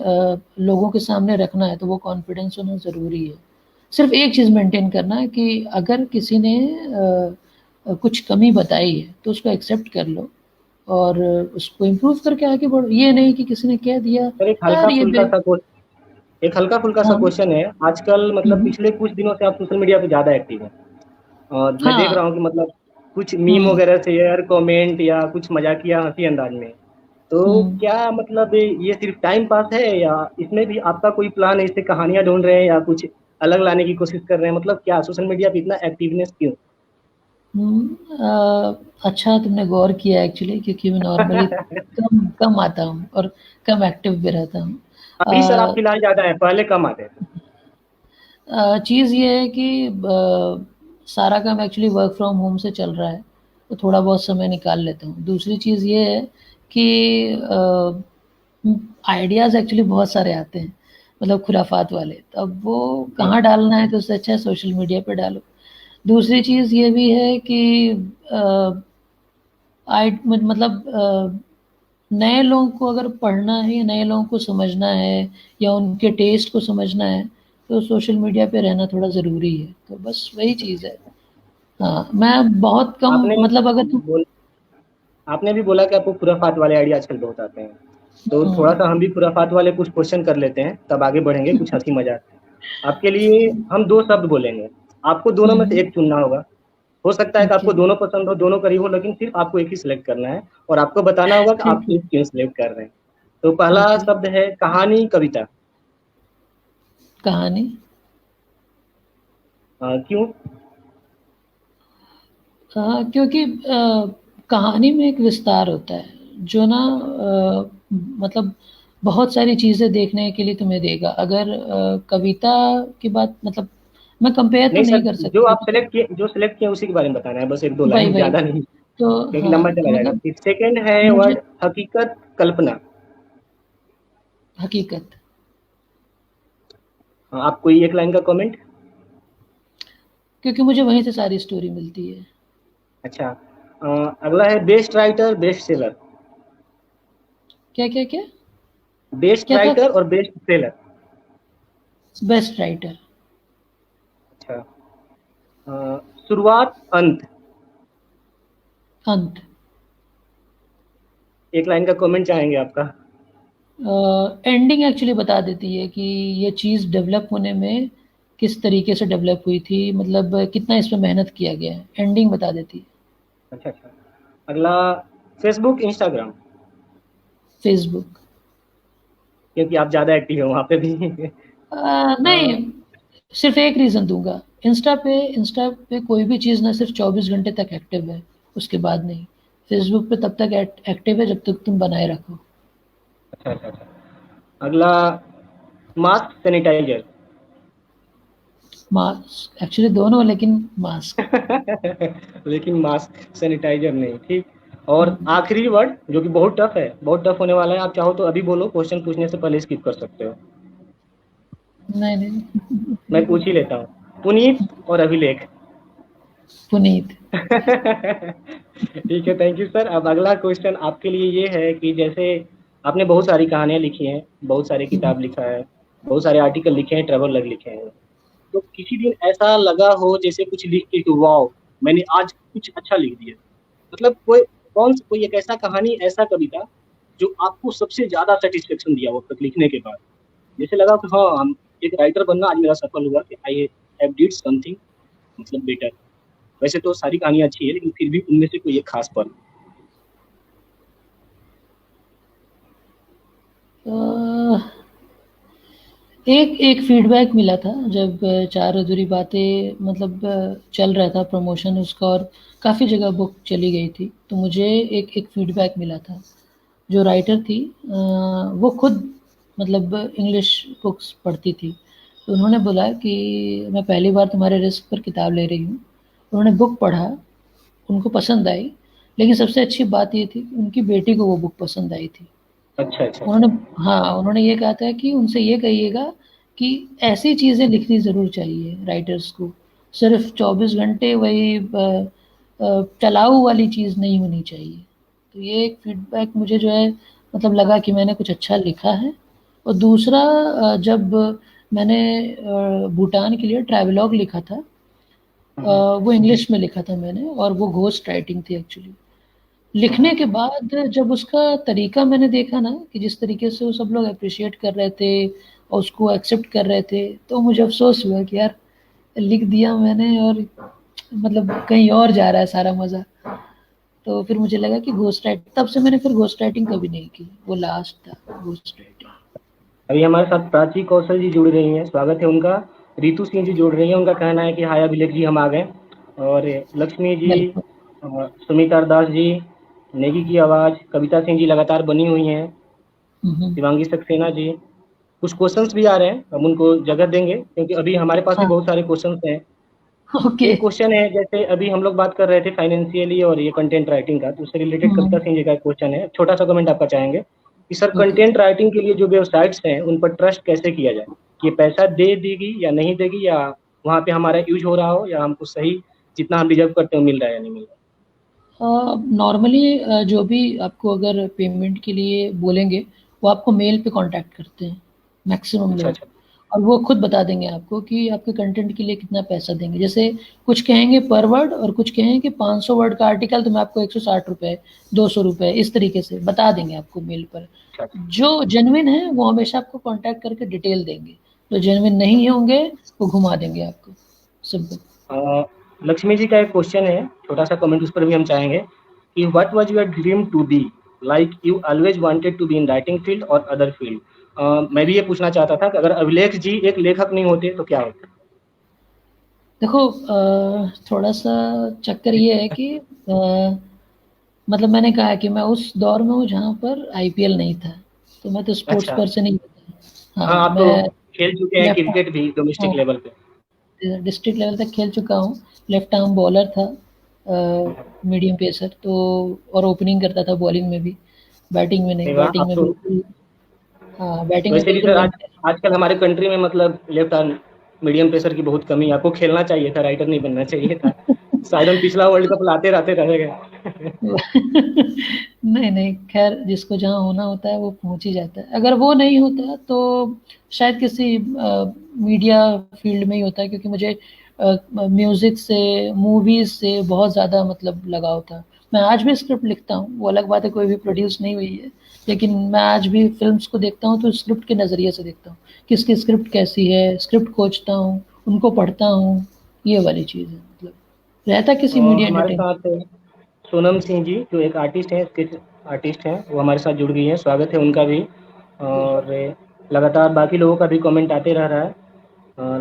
लोगों के सामने रखना है तो वो कॉन्फिडेंस होना ज़रूरी है। सिर्फ़ एक चीज़ मेंटेन करना है कि अगर किसी ने कुछ कमी बताई है तो उसको एक्सेप्ट कर लो और उसको इम्प्रूव करके आगे बढ़ो। ये नहीं कि किसी ने कह दिया, सर, यार ये मेरे। एक हल्का फुल्का सा हाँ, क्वेश्चन है। आजकल हुँ, मतलब हुँ। पिछले कुछ दिनों से आप सोशल मीडिया पे ज्यादा एक्टिव हैं, और मैं देख हाँ, रहा हूँ कि मतलब कुछ मीम हुँ, वगैरह शेयर, कमेंट या कुछ मजाकिया हंसी अंदाज में। तो हुँ। क्या मतलब ये सिर्फ टाइम पास है, या इसमें भी आपका कोई प्लान है, इससे कहानियां ढूंढ रहे हैं या कुछ अलग लाने की कोशिश कर रहे हैं? मतलब क्या सोशल मीडिया पे इतना एक्टिवनेस क्यों? अच्छा तुमने गौर किया एक्चुअली, क्योंकि मैं नॉर्मली कम कम आता हूँ और कम एक्टिव भी रहता हूँ। अभी सर आप फिलहाल ज्यादा है, पहले कम आते थे। चीज़ ये है कि सारा काम एक्चुअली वर्क फ्रॉम होम से चल रहा है, तो थोड़ा बहुत समय निकाल लेता हूँ। दूसरी चीज़ ये है कि आइडियाज़ एक्चुअली बहुत सारे आते हैं, मतलब खुराफात वाले, तो अब वो कहाँ डालना है, तो उससे अच्छा है सोशल मीडिया पे डालो। दूसरी चीज़ ये भी है कि अ, मतलब नए लोगों को अगर पढ़ना है या नए लोगों को समझना है या उनके टेस्ट को समझना है, तो सोशल मीडिया पे रहना थोड़ा ज़रूरी है। तो बस वही चीज़ है। हाँ, मैं बहुत कम, आपने मतलब अगर तुम। बोल आपने भी बोला कि आपको खुराफात वाले आइडिया आजकल बहुत आते हैं। तो थोड़ा सा हम हुँ, भी खुराफात वाले कुछ क्वेश्चन कर लेते हैं, तब आगे बढ़ेंगे कुछ हंसी मजाक। आपके लिए हम दो शब्द बोलेंगे, आपको दोनों में से हुँ, एक चुनना होगा। हो सकता है कि ओके, आपको दोनों पसंद हो, दोनों करीब हो, लेकिन सिर्फ आपको एक ही सिलेक्ट करना है, और आपको बताना होगा कि ठीक आप है, एक क्यों सिलेक्ट कर रहे हैं। तो पहला ओके। शब्द है कहानी, कविता। कहानी। क्यों? क्योंकि कहानी में एक विस्तार होता है जो ना मतलब बहुत सारी चीज़ें देखने के लिए तुम्हें देगा। अगर कविता की बात मतलब मैं कंपेयर तो नहीं नहीं सर, कर जो सकती आप क्योंकि सेलेक्ट किए उसी के बारे में बताना है, बस एक दो वही लाइन, वही ज्यादा नहीं, तो क्योंकि लंबा हाँ, तो चला जाएगा। मतलब सेकंड है मुझे वर्ड हकीकत कल्पना। हकीकत, हाँ, आप कोई एक लाइन का कमेंट। क्योंकि मुझे वहीं से सारी स्टोरी मिलती है। अच्छा, अगला है बेस्ट राइटर बेस्ट सेलर। क्या क्या क्या बेस्ट क्या था? राइटर और बेस्ट सेलर। Best writer. अच्छा, शुरुआत अंत। अंत। एक लाइन का कमेंट चाहेंगे आपका। एंडिंग एक्चुअली बता देती है कि ये चीज़ डेवलप होने में किस तरीके से डेवलप हुई थी, मतलब कितना इसमें मेहनत किया गया है, एंडिंग बता देती है। अच्छा अच्छा, अगला फेसबुक इंस्टाग्राम, फेसबुक। क्योंकि आप ज्यादा एक्टिव हो वहाँ पे भी। नहीं, सिर्फ एक रीज़न दूंगा। इंस्टा पे कोई भी चीज़ ना सिर्फ 24 घंटे तक एक्टिव है, उसके बाद नहीं। फेसबुक पे तब तक एक्टिव है जब तक तुम बनाए रखो। अच्छा अच्छा अच्छा, अगला मास्क सैनिटाइजर। मास्क एक्चुअली दोनों, लेकिन मास्क। लेकिन मास्क सैनिटाइजर नहीं, ठीक। और आखिरी वर्ड जो कि बहुत टफ है, बहुत टफ होने वाला है, आप चाहो तो अभी बोलो, क्वेश्चन पूछने से पहले स्किप कर सकते हो। नहीं नहीं, मैं पूछ ही लेता हूँ, पुनीत और अभिलेख। पुनीत। ठीक है, थैंक यू सर। अब अगला क्वेश्चन आपके लिए ये है कि जैसे आपने बहुत सारी कहानियां लिखी हैं, बहुत सारी किताब लिखा है, बहुत सारे आर्टिकल लिखे हैं, ट्रेवल लग लिखे हैं, तो किसी दिन ऐसा लगा हो जैसे कुछ लिख के कि वाह, मैंने आज कुछ अच्छा लिख दिया, मतलब कोई एक ऐसा कहानी, ऐसा कविता जो आपको सबसे ज्यादा सेटिस्फेक्शन दिया वो तक लिखने के बाद, जैसे लगा कि हाँ, हम एक राइटर बनना आज मेरा सफल हुआ, कि आई हैव डिड समथिंग, मतलब बेटर। वैसे तो सारी कहानियां अच्छी है, लेकिन फिर भी उनमें से कोई एक खास पल। अ, एक एक फीडबैक मिला था जब चार अधूरी बातें मतलब चल रहा था प्रमोशन उसका, और काफ़ी जगह बुक चली गई थी, तो मुझे एक एक फीडबैक मिला था। जो राइटर थी वो खुद मतलब इंग्लिश बुक्स पढ़ती थी, तो उन्होंने बोला कि मैं पहली बार तुम्हारे रिस्क पर किताब ले रही हूँ। उन्होंने बुक पढ़ा, उनको पसंद आई, लेकिन सबसे अच्छी बात ये थी कि उनकी बेटी को वो बुक पसंद आई थी। अच्छा अच्छा अच्छा। उन्होंने हाँ, उन्होंने ये कहा था कि उनसे ये कहिएगा कि ऐसी चीज़ें लिखनी ज़रूर चाहिए राइटर्स को, सिर्फ 24 घंटे वही चलाऊ वाली चीज़ नहीं होनी चाहिए। तो ये एक फीडबैक मुझे जो है मतलब लगा कि मैंने कुछ अच्छा लिखा है। और दूसरा जब मैंने भूटान के लिए ट्रैवलॉग लिखा था, हम्म, वो इंग्लिश में लिखा था मैंने, और वो घोस्ट राइटिंग थी एक्चुअली। लिखने हम्म। के बाद जब उसका तरीका मैंने देखा ना कि जिस तरीके से वो सब लोग अप्रिशिएट कर रहे थे और उसको एक्सेप्ट कर रहे थे, तो मुझे अफ़सोस हुआ कि यार लिख दिया मैंने और मतलब कहीं और जा रहा है सारा मज़ा। तो फिर मुझे लगा कि घोस्ट राइटिंग, तब से मैंने फिर घोस्ट राइटिंग कभी नहीं की, वो लास्ट था घोस्ट राइटिंग। अभी हमारे साथ प्राची कौशल जी जुड़ रही हैं, स्वागत है उनका। रितु सिंह जी जुड़ रही हैं, उनका कहना है कि हाय अभिलेख जी हम आ गए। और लक्ष्मी जी, वेलकम। सुमिता दास जी, नेगी की आवाज़, कविता सिंह जी लगातार बनी हुई हैं, शिवांगी सक्सेना जी। कुछ क्वेश्चंस भी आ रहे हैं, हम उनको जगह देंगे, क्योंकि अभी हमारे पास भी हाँ। बहुत सारे क्वेश्चंस हैं। ओके। एक क्वेश्चन है, जैसे अभी हम लोग बात कर रहे थे फाइनेंशियली और ये कंटेंट राइटिंग का, तो उससे रिलेटेड कविता सिंह जी का एक क्वेश्चन है, छोटा सा कमेंट आपका चाहेंगे कि सर ओके। कंटेंट राइटिंग के लिए जो वेबसाइट्स हैं उन पर ट्रस्ट कैसे किया जाए, कि ये पैसा दे देगी या नहीं देगी, या वहाँ पे हमारा यूज हो रहा हो, या हमको सही जितना हम डिजर्व करते हो मिल रहा है या नहीं मिल रहा नॉर्मली जो भी आपको अगर पेमेंट के लिए बोलेंगे, वो आपको मेल पे कांटेक्ट करते हैं मैक्सिमम है। अच्छा लोग। अच्छा। और वो खुद बता देंगे आपको कि आपके कंटेंट के लिए कितना पैसा देंगे। जैसे कुछ कहेंगे पर वर्ड और कुछ कहेंगे कि 500 वर्ड का आर्टिकल तो मैं आपको 160 रुपये, 200 रुपये, इस तरीके से बता देंगे आपको मेल पर। अच्छा अच्छा। जो जेन्युइन है वो हमेशा आपको कांटेक्ट करके डिटेल देंगे, जो जेन्युइन नहीं होंगे वो घुमा देंगे आपको। सिंपल। लक्ष्मी जी का एक क्वेश्चन है, छोटा सा कमेंट उस पर भी हम चाहेंगे कि what was your dream to be, like you always wanted to be in writing field और अदर फील्ड। मैं भी ये पूछना चाहता था कि अगर अभिलेख जी एक लेखक नहीं होते तो क्या होता। देखो थोड़ा सा चक्कर ये है कि मतलब मैंने कहा कि मैं उस दौर में हूँ जहाँ पर आईपीएल नहीं था, तो मैं तो स्पोर्ट्स अच्छा। पर्सन ही था। हाँ, हाँ, आप तो मैं खेल चुके हैं लेफ्ट क्रिकेट भी डोमेस्टिक हाँ, लेवल पे। डिस्ट्रिक्ट लेवल तक खेल चुका हूँ। लेफ्ट आर्म बॉलर था, मीडियम पेसर तो, और ओपनिंग करता था बॉलिंग में भी, बैटिंग में नहीं, अरे वाह, बैटिंग आप में तो बिल्कुल। हाँ, बैटिंग में वैसे भी बिल्कुल सर आज बनते आजकल हमारे कंट्री में मतलब लेफ्ट आर्म मीडियम पेसर की बहुत कमी है। आपको खेलना चाहिए था, राइटर नहीं बनना चाहिए था। शायद हम पिछला वर्ल्ड कप लाते रहते रह गए। नहीं, नहीं, ख़ैर जिसको जहाँ होना होता है वो पहुँच ही जाता है। अगर वो नहीं होता तो शायद किसी मीडिया फ़ील्ड में ही होता, क्योंकि मुझे म्यूज़िक से, मूवीज़ से बहुत ज़्यादा मतलब लगाव था। मैं आज भी स्क्रिप्ट लिखता हूँ, वो अलग बात है कोई भी प्रोड्यूस नहीं हुई है, लेकिन मैं आज भी फ़िल्म्स को देखता हूँ तो स्क्रिप्ट के नज़रिए से देखता हूँ। किसकी स्क्रिप्ट कैसी है, स्क्रिप्ट खोजता हूँ, उनको पढ़ता हूँ, ये वाली चीज़ है मतलब। रहता किसी और मीडिया हमारे एंटरटेनमेंट। साथ सोनम सिंह जी जो एक आर्टिस्ट हैं, स्केच आर्टिस्ट हैं, वो हमारे साथ जुड़ गई हैं। स्वागत है उनका भी। और लगातार बाकी लोगों का भी कमेंट आते रह रहा है।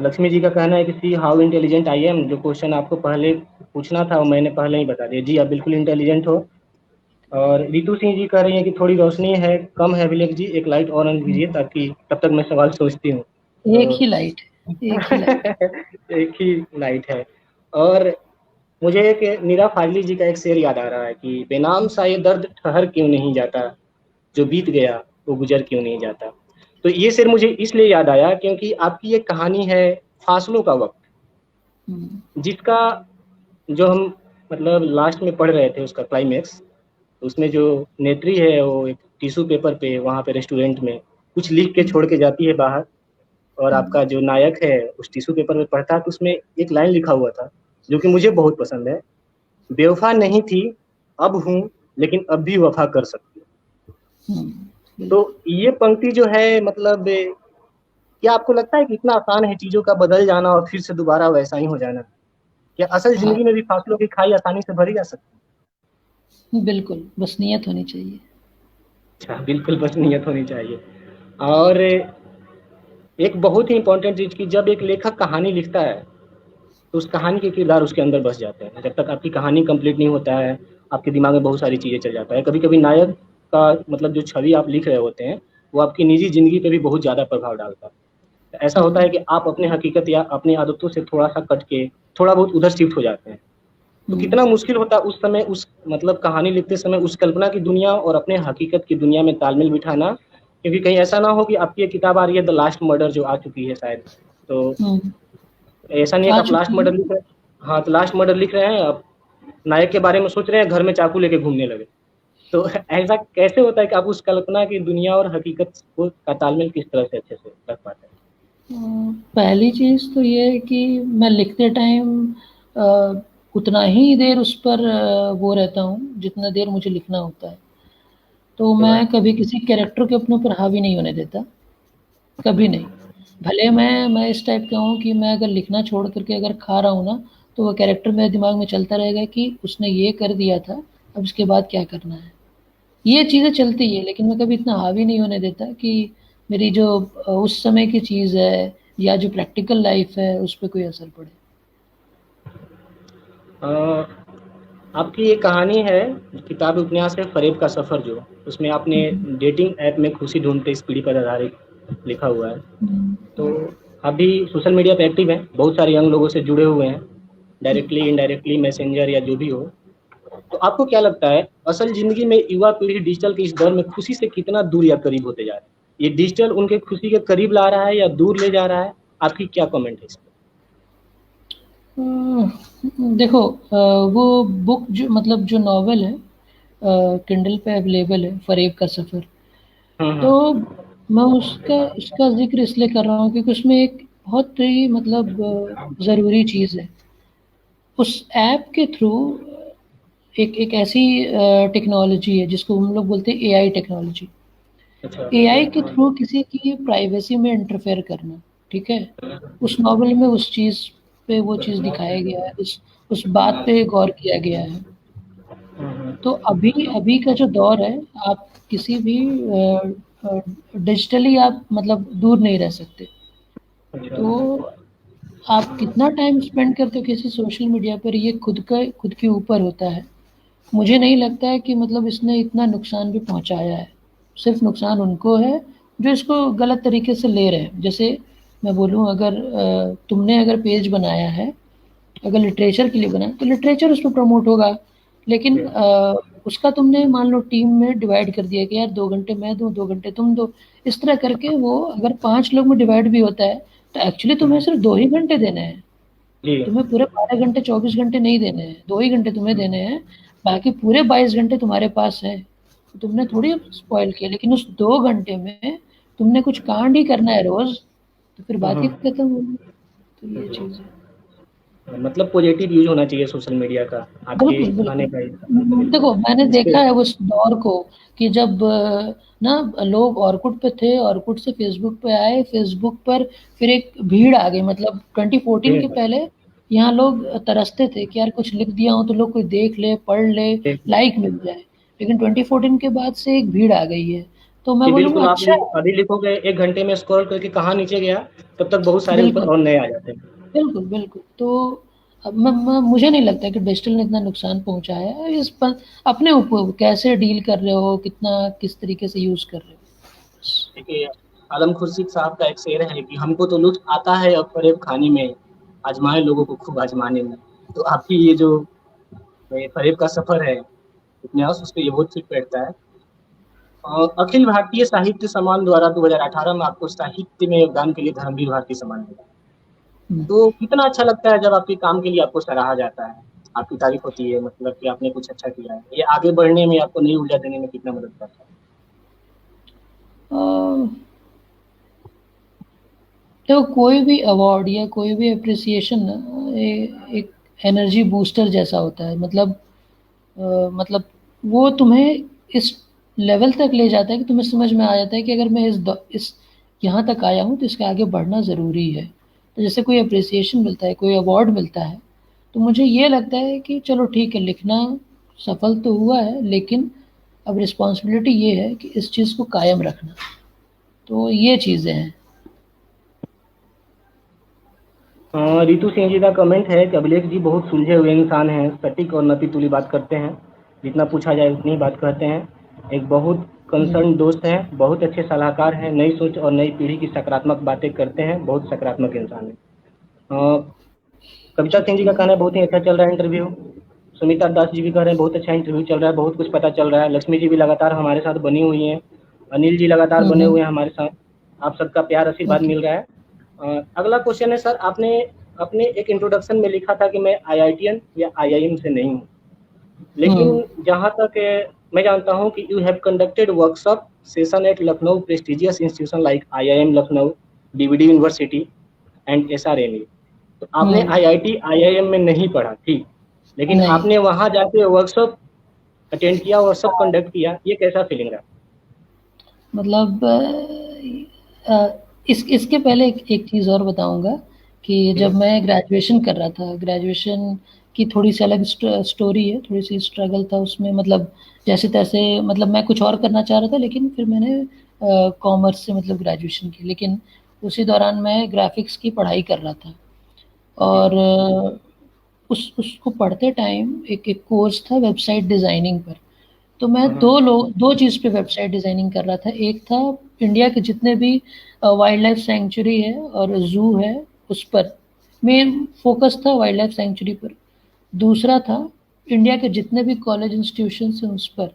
लक्ष्मी जी का कहना है कि see how intelligent I am. जो क्वेश्चन आपको पहले पूछना था वो मैंने पहले ही बता दिया। जी, आप बिल्कुल इंटेलिजेंट हो। और रितु सिंह जी कह रही हैं कि थोड़ी रोशनी है कम है अभिलेख जी, एक लाइट और ऑन कीजिए ताकि तब तक मैं सवाल सोचती हूँ। एक तो ही लाइट है, एक ही लाइट है। एक ही लाइट है। और मुझे एक मीरा फाजली जी का एक शेर याद आ रहा है कि बेनाम सा ये दर्द ठहर क्यों नहीं जाता, जो बीत गया वो गुजर क्यों नहीं जाता। तो ये शेर मुझे इसलिए याद आया क्योंकि आपकी एक कहानी है फासलों का वक्त, हुँ, जिसका जो हम मतलब लास्ट में पढ़ रहे थे उसका क्लाइमेक्स। उसमें जो नेत्री है वो एक टिश्यू पेपर पे वहाँ पे रेस्टोरेंट में कुछ लिख के हुँ, छोड़ के जाती है बाहर। और हुँ, आपका जो नायक है उस टिश्यू पेपर में पढ़ता है तो उसमें एक लाइन लिखा हुआ था जो कि मुझे बहुत पसंद है। बेवफा नहीं थी, अब हूँ, लेकिन अब भी वफा कर सकती हूँ। हुँ, तो बिल्कुल। ये पंक्ति जो है मतलब क्या आपको लगता है कि इतना आसान है चीजों का बदल जाना और फिर से दोबारा वैसा ही हो जाना? क्या असल हाँ, जिंदगी में भी फासलों की खाई आसानी से भरी जा सकती है? बिल्कुल, बस नियत होनी चाहिए। अच्छा, बिल्कुल, बस नियत होनी चाहिए। और एक बहुत ही इंपॉर्टेंट चीज की जब एक लेखक कहानी लिखता है तो उस कहानी के किरदार उसके अंदर बस जाते हैं। जब तक आपकी कहानी कंप्लीट नहीं होता है आपके दिमाग में बहुत सारी चीजें चल जाता है। कभी कभी नायक का मतलब जो छवि आप लिख रहे होते हैं वो आपकी निजी जिंदगी पे भी बहुत ज्यादा प्रभाव डालता है। तो ऐसा होता है हुँ, कि आप अपने हकीकत या अपनी आदतों से थोड़ा सा कट के थोड़ा बहुत उधर शिफ्ट हो जाते हैं। तो हुँ, कितना मुश्किल होता है उस समय उस मतलब कहानी लिखते समय उस कल्पना की दुनिया और अपने हकीकत की दुनिया में तालमेल बिठाना। क्योंकि कहीं ऐसा ना हो कि आपकी एक किताब आ रही है द लास्ट मर्डर जो आ चुकी है शायद। तो हुँ, ऐसा नहीं है कि आ आप लास्ट चुकी मर्डर है। लिख रहे हैं। हाँ, तो लास्ट मर्डर लिख रहे हैं आप, नायक के बारे में सोच रहे हैं, घर में चाकू लेके घूमने लगे। तो ऐसा कैसे होता है कि आप उस कल्पना की दुनिया और हकीकत को का तालमेल किस तरह से अच्छे से रख पाते हैं? पहली चीज़ तो ये है कि मैं लिखते टाइम अ, उतना ही देर उस पर वो रहता हूँ, जितना देर मुझे लिखना होता है। तो अरे वाह! मैं कभी किसी कैरेक्टर के अपने ऊपर हावी नहीं होने देता, कभी नहीं। भले मैं इस टाइप का हूँ कि मैं अगर लिखना छोड़ कर के अगर खा रहा हूँ ना, तो वो कैरेक्टर मेरे दिमाग में चलता रहेगा कि उसने ये कर दिया था, अब इसके बाद क्या करना है। ये चीज़ें चलती है, लेकिन मैं कभी इतना हावी नहीं होने देता कि मेरी जो उस समय की चीज़ है या जो प्रैक्टिकल लाइफ़ है, उस पे कोई असर पड़े। अ, आपकी ये कहानी है किताब उपन्यास है फ़रेब का सफ़र जो, उसमें आपने हुँ, डेटिंग ऐप में खुशी ढूँढते इस पीढ़ी पर आधारित लिखा हुआ है। हुँ, तो आप भी सोशल मीडिया पे एक्टिव हैं, बहुत सारे यंग लोगों से जुड़े हुए हैं, डायरेक्टली, इनडायरेक्टली, मैसेंजर या जो भी हो। तो आपको क्या लगता है असल ज़िंदगी में युवा पीढ़ी डिजिटल के इस दौर में खुशी से कितना दूर या करीब होते जा रहे हैं? ये डिजिटल उनके खुशी के करीब ला रहा है या दूर ले जा रहा है? आपकी क्या कमेंट है इस पे? देखो, वो बुक जो मतलब जो नॉवल है, किंडल पे अवेलेबल है, फ़रेब का सफ़र। हुँ, तो हुँ। मैं उसका उसका ज़िक्र इसलिए कर रहा हूँ क्योंकि उसमें एक बहुत ही मतलब ज़रूरी चीज़ है। उस ऐप के थ्रू एक ऐसी टेक्नोलॉजी है जिसको हम लोग बोलते हैं एआई टेक्नोलॉजी। अच्छा। एआई के थ्रू किसी की प्राइवेसी में इंटरफेयर करना, ठीक है? उस नॉवल में उस चीज़ पे वो चीज़ दिखाया गया है, उस बात पे गौर किया गया है। हुँ, हुँ। तो अभी अभी का जो दौर है, आप किसी भी अ, डिजिटली आप मतलब दूर नहीं रह सकते। अच्छा। तो आप कितना टाइम स्पेंड करते हो किसी सोशल मीडिया पर, ये खुद के ऊपर होता है। मुझे नहीं लगता है कि मतलब इसने इतना नुकसान भी पहुँचाया है। सिर्फ़ नुकसान उनको है जो इसको गलत तरीके से ले रहे हैं। जैसे मैं बोलूँ, अगर तुमने अगर पेज बनाया है, अगर लिटरेचर के लिए बनाया तो लिटरेचर उसमें प्रमोट होगा। लेकिन उसका तुमने मान लो टीम में डिवाइड कर दिया कि यार 2 घंटे मैं दूँ, 2 घंटे तुम दो। इस तरह करके वो अगर 5 लोग में डिवाइड भी होता है तो एक्चुअली तुम्हें सिर्फ़ 2 ही घंटे देने हैं। जी। तुम्हें पूरे 12 घंटे 24 घंटे नहीं देने हैं, 2 ही घंटे तुम्हें देने हैं, बाकी पूरे 22 घंटे तुम्हारे पास हैं। तो तुमने थोड़ी स्पॉइल किया, लेकिन उस 2 घंटे में तुमने कुछ कांड ही करना है रोज़, तो फिर बात ही हम्म, खत्म होगी। तो ये चीज़ है। मतलब पॉजिटिव यूज होना चाहिए सोशल मीडिया का, आपके बिल्कुल, कहने बिल्कुल। का ये। देखो, मैंने इस पे देखा है उस दौर को कि जब ना लोग ऑरकुट पे थे, ऑरकुट से फ़ेसबुक पे आए, फ़ेसबुक पर फिर एक भीड़ आ गई। मतलब 2014 के पहले यहाँ लोग तरसते थे कि यार कुछ लिख दिया हो तो लोग कोई देख ले, पढ़ ले, लाइक मिल जाए। लेकिन 2014 के बाद से एक भीड़ आ गई है। तो मैं जी बोलूँगा बिल्कुल, आप अच्छा है। अभी लिखोगे 1 घंटे में स्क्रॉल करके कहाँ नीचे गया, तब तक बहुत सारे ऊपर बिल्कुल। और नए आ जाते हैं। बिल्कुल, बिल्कुल। तो अब मैं मुझे नहीं लगता कि डिजिटल ने इतना नुकसान पहुँचाया है। इस पर अपने ऊपर कैसे डील कर रहे हो, कितना किस तरीके से यूज़ कर रहे हो। बस। देखिए, आलम खुर्शीद साहब का एक शेर है कि हमको तो लुत्फ आता है अब फरेब खाने में, आजमाए लोगों को खूब आजमाने में। तो आपकी ये जो फरेब का सफर है उपन्यास, उस पर ये बहुत फिट बैठता है। अखिल भारतीय साहित्य सम्मान द्वारा 2018 में आपको साहित्य में योगदान के लिए धर्मवीर भारती सम्मान मिला। हुँ। तो कितना अच्छा लगता है जब आपके काम के लिए आपको सराहा जाता है, आपकी तारीफ होती है, मतलब कि आपने कुछ अच्छा किया है। ये आगे बढ़ने में, आपको नई ऊर्जा देने में कितना मदद करता है। अ, देखो, कोई भी अवार्ड या कोई भी एप्रिसिएशन ना एक एनर्जी बूस्टर जैसा होता है। मतलब वो तुम्हें इस लेवल तक ले जाता है कि तुम्हें समझ में आ जाता है कि अगर मैं इस यहाँ तक आया हूँ तो इसके आगे बढ़ना ज़रूरी है। तो जैसे कोई एप्रिसिएशन मिलता है, कोई अवार्ड मिलता है, तो मुझे ये लगता है कि चलो ठीक है, लिखना सफल तो हुआ है, लेकिन अब रिस्पॉन्सिबिलिटी ये है कि इस चीज़ को कायम रखना। तो ये चीज़ें हैं। रितु सिंह जी का कमेंट है कि अभिलेख जी बहुत सुलझे हुए इंसान हैं, सटीक और नती तुली बात करते हैं, जितना पूछा जाए उतनी ही बात करते हैं, एक बहुत हुँ, कंसर्न दोस्त हैं, बहुत अच्छे सलाहकार हैं, नई सोच और नई पीढ़ी की सकारात्मक बातें करते हैं, बहुत सकारात्मक इंसान है। कविता सिंह जी का शुक्रिया। कहना है बहुत ही अच्छा चल रहा है इंटरव्यू। सुमिता दास जी भी कह रहे हैं बहुत अच्छा इंटरव्यू चल रहा है, बहुत कुछ पता चल रहा है। लक्ष्मी जी भी लगातार हमारे साथ बनी हुई हैं, अनिल जी लगातार हुँ, बने हुँ। हुए हैं हमारे साथ। आप सबका प्यार आशीर्वाद ओके। मिल रहा है। अगला क्वेश्चन है सर, आपने अपने एक इंट्रोडक्शन में लिखा था कि मैं आईआईटीएन या आईआईएम से नहीं हूँ, हुँ, लेकिन जहाँ तक मैं जानता हूँ कि you have conducted workshop session at Lucknow prestigious institution like IIM Lucknow, DVD university and SRMU. तो आपने हुँ। आईआईटी आईआईएम में नहीं पढ़ा, ठीक, लेकिन नहीं। आपने वहां जाके वर्कशॉप अटेंड किया, वर्कशॉप कंडक्ट किया, ये कैसा फीलिंग रहा? मतलब इसके पहले एक चीज़ और बताऊँगा कि ठीक जब है। मैं ग्रेजुएशन कर रहा था, ग्रेजुएशन की थोड़ी-सी अलग स्टोरी है, थोड़ी-सी स्ट्रगल था उसमें। मतलब जैसे-तैसे, मतलब मैं कुछ और करना चाह रहा था, लेकिन फिर मैंने कॉमर्स से मतलब ग्रेजुएशन की। लेकिन उसी दौरान मैं ग्राफ़िक्स की पढ़ाई कर रहा था, जी। और उस उसको पढ़ते टाइम एक एक कोर्स था वेबसाइट डिज़ाइनिंग पर। तो मैं हाँ। 2 चीज़ पे वेबसाइट डिज़ाइनिंग कर रहा था। एक था इंडिया के जितने भी वाइल्ड लाइफ सैंक्चुरी है और ज़ू है, उस पर मेन फ़ोकस था, वाइल्ड लाइफ सैंक्चुरी पर। दूसरा था इंडिया के जितने भी कॉलेज इंस्टीट्यूशंस हैं उस पर।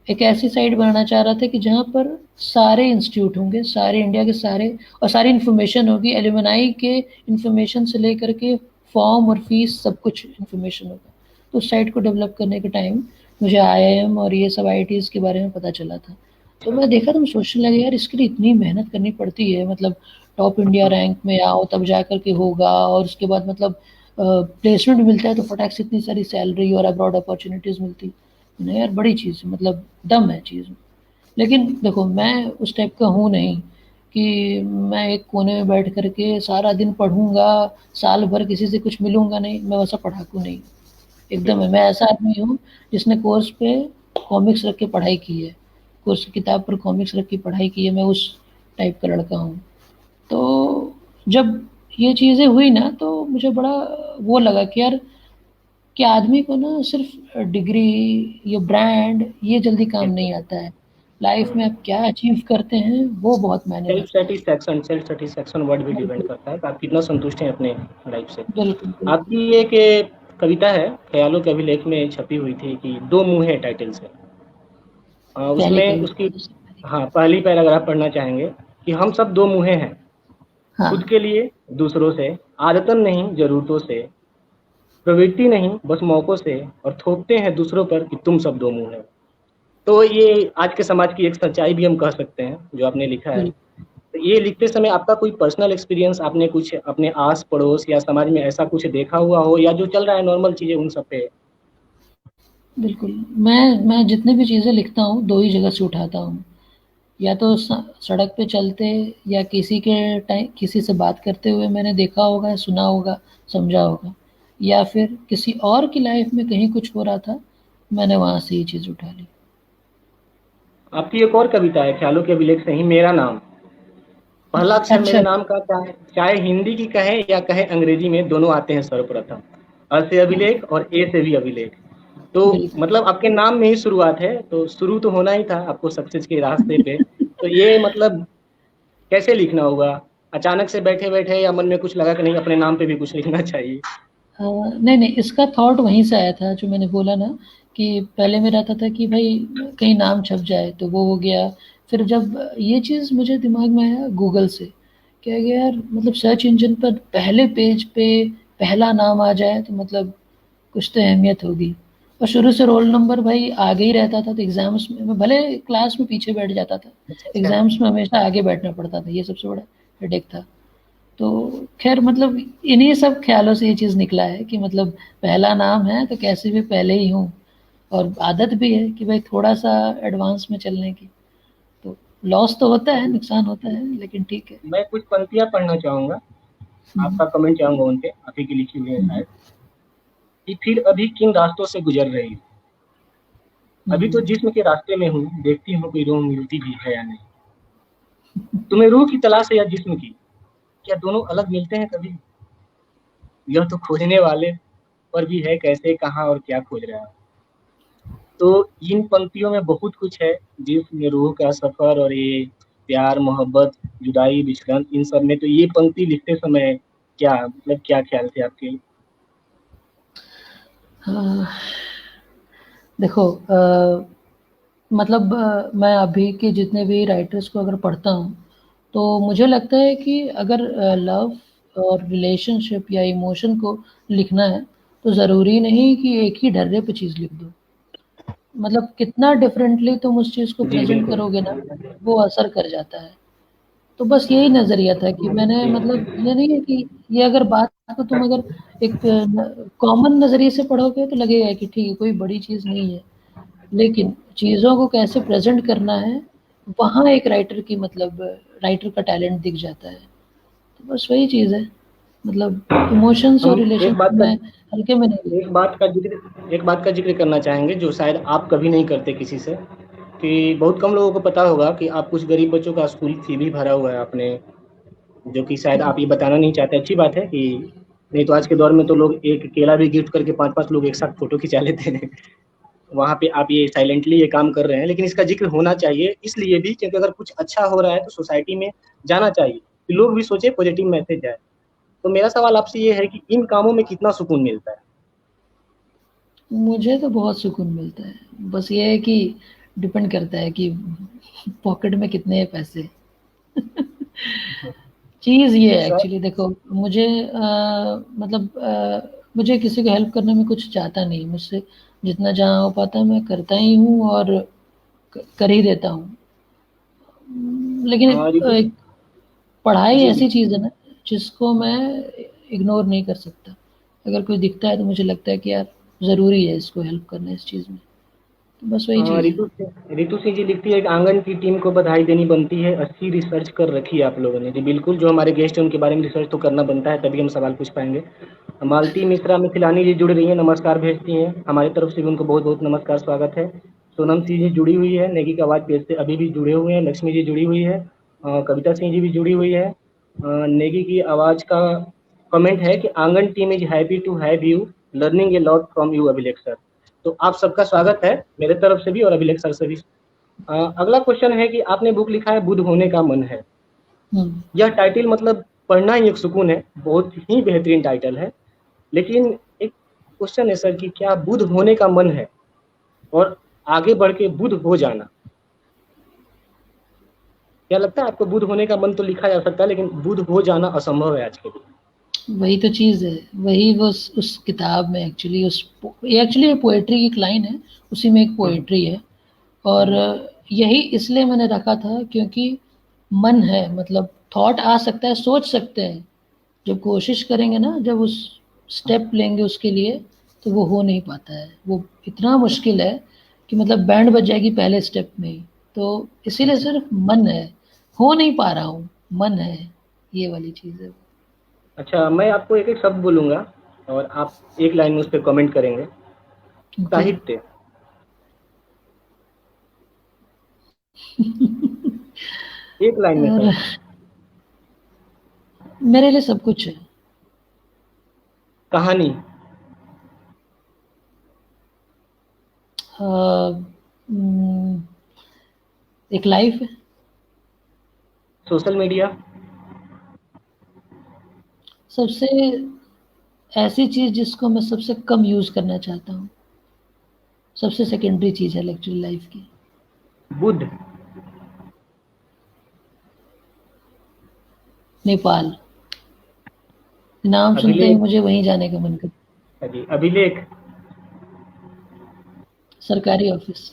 एक ऐसी साइट बनाना चाह रहा था कि जहाँ पर सारे इंस्टीट्यूट होंगे, सारे इंडिया के सारे, और सारी इन्फॉर्मेशन होगी, एलुमनाई के इन्फॉर्मेशन से लेकर के फॉर्म और फीस सब कुछ इन्फॉर्मेशन होगा। तो उस साइट को डेवलप करने के टाइम मुझे आईआईएम और ये सब आईआईटीज़ के बारे में पता चला था। तो अच्छा। मैं देखा तो मैं सोचने लगा, यार इसके लिए इतनी मेहनत करनी पड़ती है, मतलब टॉप इंडिया हाँ। रैंक में आओ तब जा कर के होगा, और उसके बाद मतलब प्लेसमेंट मिलता है तो फटाक से इतनी सारी सैलरी और अब्रॉड अपॉर्चुनिटीज़ मिलती। नहीं यार, बड़ी चीज़ है, मतलब दम है चीज़ में। लेकिन देखो, मैं उस टाइप का हूँ नहीं कि मैं एक कोने में बैठ कर के सारा दिन पढ़ूँगा, साल भर किसी से कुछ मिलूँगा नहीं, मैं वैसा पढ़ाकू नहीं। एकदम है, मैं ऐसा आदमी हूँ जिसने कोर्स पे कॉमिक्स रख के पढ़ाई की है, कोर्स की किताब पर कॉमिक्स रख के पढ़ाई की है, मैं उस टाइप का लड़का हूँ। तो जब ये चीज़ें हुई ना तो मुझे बड़ा वो लगा कि यार कि आदमी को ना सिर्फ डिग्री, ये ब्रांड, ये जल्दी काम नहीं आता है। लाइफ में आप क्या अचीव करते हैं वो बहुत मायने रखता है। सेल्फ सेटिस्फैक्शन वर्ड भी डिपेंड बिल्कुल, करता है कि आप कितना संतुष्ट हैं अपने लाइफ से। बिल्कुल, बिल्कुल। आपकी एक कविता है, ख्यालों के अभिलेख में छपी हुई थी कि दो मुंह है टाइटल से। पहली उसमें उसकी, कविता उससे पहले। हाँ, पहली पैराग्राफ पढ़ना चाहेंगे कि हम सब दो मुंहे हैं, हाँ, खुद के लिए, दूसरों से, आदतन नहीं जरूरतों से, प्रवृत्ति नहीं बस मौकों से, और थोपते हैं दूसरों पर कि तुम सब दो मुंह है। तो ये आज के समाज की एक सच्चाई भी हम कह सकते हैं जो आपने लिखा है। बिल्कुल, तो ये लिखते समय आपका कोई पर्सनल एक्सपीरियंस, आपने कुछ अपने आस पड़ोस या समाज में ऐसा कुछ देखा हुआ हो, या जो चल रहा है नॉर्मल चीजें उन सब पे? बिल्कुल। मैं जितनी भी चीज़ें लिखता हूँ 2 ही जगह से उठाता हूँ। या तो सड़क पे चलते, या किसी से बात करते हुए मैंने देखा होगा, सुना होगा, समझा होगा, या फिर किसी और की लाइफ में कहीं कुछ हो रहा था, मैंने वहाँ से ये चीज़ उठा ली। आपकी एक और कविता है ख्यालों के अभिलेख से ही, मेरा नाम। पहला अक्षर मेरे अच्छा, नाम का चाहे चाहे हिंदी की कहे या कहे अंग्रेजी में, दोनों आते हैं सर्वप्रथम। अ से हाँ, अभिलेख और ए से भी अभिलेख। तो बिल्कुल। मतलब आपके नाम में ही शुरुआत है, तो शुरू तो होना ही था आपको सक्सेस के रास्ते पे। तो ये मतलब कैसे लिखना होगा? अचानक से बैठे बैठे, या मन में कुछ लगा कि नहीं अपने नाम पे भी कुछ लिखना चाहिए? नहीं, नहीं, इसका थॉट वहीं से आया था जो मैंने बोला ना, कि पहले में रहता था कि भाई कहीं नाम छप जाए तो वो हो गया। फिर जब ये चीज़ मुझे दिमाग में आया गूगल से, क्या गया यार, मतलब सर्च इंजन पर पहले पेज पे पहला नाम आ जाए तो मतलब कुछ तो अहमियत होगी। और शुरू से रोल नंबर भाई आगे ही रहता था, तो एग्ज़ाम्स में मैं भले क्लास में पीछे बैठ जाता था, अच्छा अच्छा। एग्ज़ाम्स में हमेशा आगे बैठना पड़ता था, ये सबसे बड़ा हेडेक था। तो खैर मतलब इन्हीं सब ख्यालों से ये चीज़ निकला है कि मतलब पहला नाम है तो कैसे भी पहले ही हूँ, और आदत भी है कि भाई थोड़ा-सा एडवांस में चलने की। तो लॉस तो होता है, नुकसान होता है, लेकिन ठीक है। मैं कुछ पंक्तियां पढ़ना चाहूंगा, हुँ, आपका कमेंट चाहूंगा उनपे, आप ही की लिखी हुई है हुँ, शायद। कि फिर अभी किन रास्तों से गुजर रही हो, अभी तो हुँ। जिस्म के रास्ते में हूँ, देखती हूँ कोई रूह मिलती भी है या नहीं। तुम्हें रूह की तलाश है या जिस्म की, क्या दोनों अलग मिलते हैं कभी? यह तो खोजने वाले पर भी है, कैसे, कहाँ और क्या खोज रहा है। तो इन पंक्तियों में बहुत कुछ है, जिसमें रूह का सफर और ये प्यार मोहब्बत, जुदाई विछड़न, इन सब में। तो ये पंक्ति लिखते समय क्या मतलब क्या ख्याल थे आपके? हाँ, देखो मतलब मैं अभी के जितने भी राइटर्स को अगर पढ़ता हूँ, तो मुझे लगता है कि अगर लव और रिलेशनशिप या इमोशन को लिखना है, तो ज़रूरी नहीं कि एक ही ढर्रे पे चीज़ लिख दो। मतलब कितना डिफरेंटली तुम उस चीज़ को जी प्रेज़ेंट बिल्कुल। करोगे ना, वो असर कर जाता है। तो बस यही नज़रिया था कि मैंने मतलब ये नहीं है कि ये अगर बात को तुम अगर एक कॉमन नज़रिए से पढ़ोगे तो लगेगा कि ठीक है, कोई बड़ी चीज़ नहीं है। लेकिन चीज़ों को कैसे प्रेज़ेंट करना है, वहाँ एक राइटर की मतलब राइटर का टैलेंट दिख जाता है। तो बस वही चीज़ है। मतलब इमोशंस और हम रिलेशनशिप में हल्के में नहीं एक लेता। बात का जिक्र एक बात का जिक्र करना चाहेंगे जो शायद आप कभी नहीं करते किसी से, कि बहुत कम लोगों को पता होगा कि आप कुछ गरीब बच्चों का स्कूल फी भी भरा हुआ है आपने, जो कि शायद आप ये बताना नहीं चाहते। अच्छी बात है कि नहीं तो आज के दौर में तो लोग एक केला भी गिफ्ट करके पांच पांच लोग एक साथ फोटो खिंचा लेते हैं। वहां पे आप ये साइलेंटली ये काम कर रहे हैं, लेकिन इसका जिक्र होना चाहिए इसलिए भी क्योंकि अगर कुछ अच्छा हो रहा है तो सोसाइटी में जाना चाहिए कि लोग भी सोचे, पॉजिटिव मैसेज जाए। तो मेरा सवाल आपसे ये है कि इन कामों में कितना सुकून मिलता है? मुझे तो बहुत सुकून मिलता है। बस ये है कि डिपेंड करता है कि पॉकेट में कितने हैं पैसे। चीज़ ये है सर, एक्चुअली, देखो मुझे मतलब मुझे किसी को हेल्प करने में कुछ चाहता नहीं। मुझसे जितना जहाँ हो पाता है मैं करता ही हूँ, और कर ही देता हूँ। लेकिन रितु, एक पढ़ाई जी जी। ऐसी चीज़ है ना, जिसको मैं इग्नोर नहीं कर सकता। अगर कोई दिखता है तो मुझे लगता है कि यार ज़रूरी है इसको हेल्प करना इस चीज़ में। तो बस वही चीज़ है। रितु सिंह जी लिखती है कि आंगन की टीम को बधाई देनी बनती है, अच्छी रिसर्च कर रखी है आप लोगों ने। जी बिल्कुल, जो हमारे गेस्ट हैं उनके बारे में रिसर्च तो करना बनता है, तभी हम सवाल पूछ पाएंगे। मालती मिश्रा मिथिलानी जी जुड़ रही हैं, नमस्कार भेजती हैं, हमारी तरफ से भी उनको बहुत बहुत नमस्कार, स्वागत है। सोनम सिंह जी जुड़ी हुई है, नेगी का आवाज़ पेज से अभी भी जुड़े हुए हैं। लक्ष्मी जी जुड़ी हुई है, कविता सिंह जी भी जुड़ी हुई है। नेगी की आवाज़ का कमेंट है कि Aangan team is happy to have you, learning a lot from you Abhilekh sir. तो आप सबका स्वागत है मेरे तरफ से भी और अभिलेख सर से भी। अगला क्वेश्चन है कि आपने बुक लिखा है बुद्ध होने का मन है। यह टाइटल मतलब पढ़ना ही एक सुकून है, बहुत ही बेहतरीन टाइटल है। लेकिन एक क्वेश्चन है सर कि क्या बुद्ध होने का मन है और आगे बढ़ के बुद्ध हो जाना, क्या लगता है आपको? बुद्ध होने का मन तो लिखा जा सकता है लेकिन बुद्ध हो जाना असंभव है आज के लिए। वही तो चीज़ है, वही वो उस किताब में एक्चुअली एक्चुअली पोएट्री की एक लाइन है, उसी में एक पोएट्री है। और यही इसलिए मैंने रखा था क्योंकि मन है, मतलब थॉट आ सकता है, सोच सकते हैं, जब कोशिश करेंगे ना, जब उस स्टेप लेंगे उसके लिए, तो वो हो नहीं पाता है। वो इतना मुश्किल है कि मतलब बैंड बज जाएगी पहले स्टेप में ही। तो इसीलिए सिर्फ मन है, हो नहीं पा रहा हूँ, मन है, ये वाली चीज़ है। अच्छा, मैं आपको एक एक शब्द बोलूंगा और आप एक लाइन में उस पर कमेंट करेंगे। ओके। साहित्य। एक लाइन में और सर। मेरे लिए सब कुछ है। कहानी। एक लाइफ है। Social media. सबसे ऐसी चीज़ जिसको मैं सबसे कम यूज़ करना चाहता हूँ, सबसे सेकेंडरी चीज़ है एक्चुअली लाइफ की। बुद्ध। नेपाल। नाम सुनते ही अभिलेख। मुझे वहीं जाने का मन करता। जी, अभिलेख। सरकारी ऑफिस।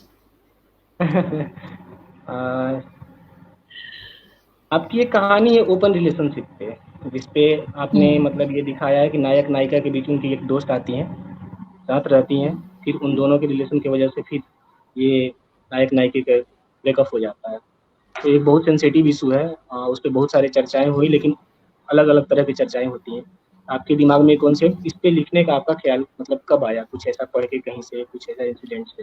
आ, आपकी एक कहानी है ओपन रिलेशनशिप पे, जिसपे आपने मतलब ये दिखाया है कि नायक नायिका के बीच उनकी एक दोस्त आती हैं, साथ रहती हैं, फिर उन दोनों के रिलेशन की वजह से फिर ये नायक नायिका का ब्रेकअप हो जाता है। तो ये बहुत सेंसिटिव इशू है, उस पर बहुत सारी चर्चाएं हुई, लेकिन अलग अलग तरह की चर्चाएं होती हैं। आपके दिमाग में कौन से इस पे लिखने का आपका ख्याल मतलब कब आया? कुछ ऐसा पढ़ के कहीं से, कुछ ऐसा इंसिडेंट से?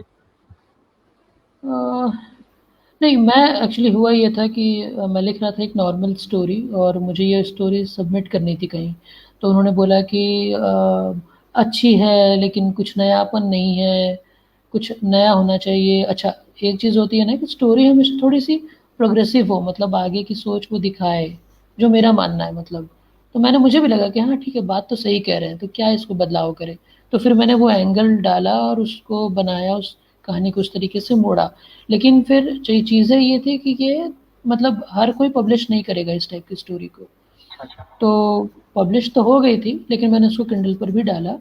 नहीं, मैं एक्चुअली हुआ ये था कि मैं लिख रहा था एक नॉर्मल स्टोरी, और मुझे ये स्टोरी सबमिट करनी थी कहीं। तो उन्होंने बोला कि अच्छी है लेकिन कुछ नयापन नहीं है, कुछ नया होना चाहिए। अच्छा, एक चीज़ होती है ना कि स्टोरी हमेशा थोड़ी सी प्रोग्रेसिव हो, मतलब आगे की सोच को दिखाए, जो मेरा मानना है मतलब। तो मुझे भी लगा कि हाँ ठीक है, बात तो सही कह रहे हैं, तो क्या इसको बदलाव करें। तो फिर मैंने वो एंगल डाला और उसको बनाया, उस कहानी को उस तरीके से मोड़ा। लेकिन फिर चीज़ें ये थी कि ये मतलब हर कोई पब्लिश नहीं करेगा इस टाइप की स्टोरी को। तो पब्लिश तो हो गई थी, लेकिन मैंने उसको किंडल पर भी डाला।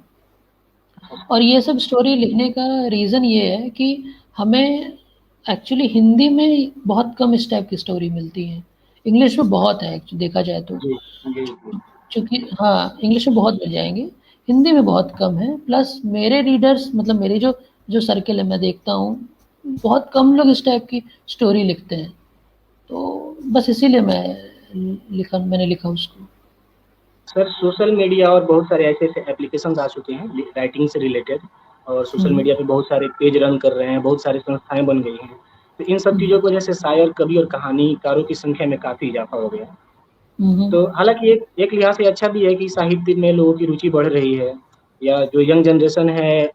और ये सब स्टोरी लिखने का रीज़न ये है कि हमें एक्चुअली हिंदी में बहुत कम इस टाइप की स्टोरी मिलती है। इंग्लिश में बहुत है एक्चुअली देखा जाए तो। जी जी जी। चूँकि हाँ, इंग्लिश में बहुत मिल जाएँगे, हिंदी में बहुत कम है। प्लस मेरे रीडर्स मतलब मेरी जो जो सर्कल है, मैं देखता हूँ, बहुत कम लोग इस टाइप की स्टोरी लिखते हैं। तो बस इसीलिए मैंने लिखा उसको। सर, सोशल मीडिया और बहुत सारे ऐसे ऐसे एप्लीकेशन आ चुके हैं राइटिंग से रिलेटेड, और सोशल हुँ, मीडिया पे बहुत सारे पेज रन कर रहे हैं, बहुत सारी संस्थाएं बन गई हैं। तो इन सब हुँ, चीज़ों की वजह से शायर, कवि और कहानीकारों की संख्या में काफ़ी इजाफा हो गया। हुँ, हुँ, तो हालांकि एक एक लिहाज से अच्छा भी है कि साहित्य में लोगों की रुचि बढ़ रही है, या जो यंग जनरेशन है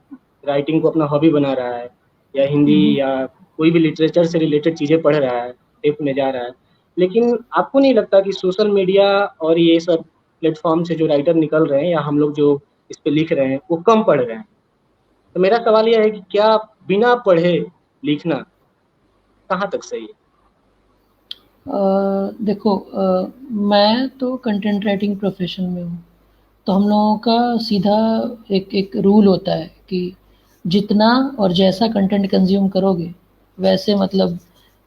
राइटिंग को अपना हॉबी बना रहा है, या हिंदी हुँ, या कोई भी लिटरेचर से रिलेटेड चीज़ें पढ़ रहा है, डेप्थ में जा रहा है। लेकिन आपको नहीं लगता कि सोशल मीडिया और ये सब प्लेटफॉर्म से जो राइटर निकल रहे हैं या हम लोग जो इस पे लिख रहे हैं वो कम पढ़ रहे हैं? तो मेरा सवाल यह है कि क्या बिना पढ़े लिखना कहाँ तक सही है? देखो, मैं तो कंटेंट राइटिंग प्रोफ़ेशन में हूँ। तो हम लोगों का सीधा एक एक रूल होता है कि जितना और जैसा कंटेंट कंज्यूम करोगे, वैसे मतलब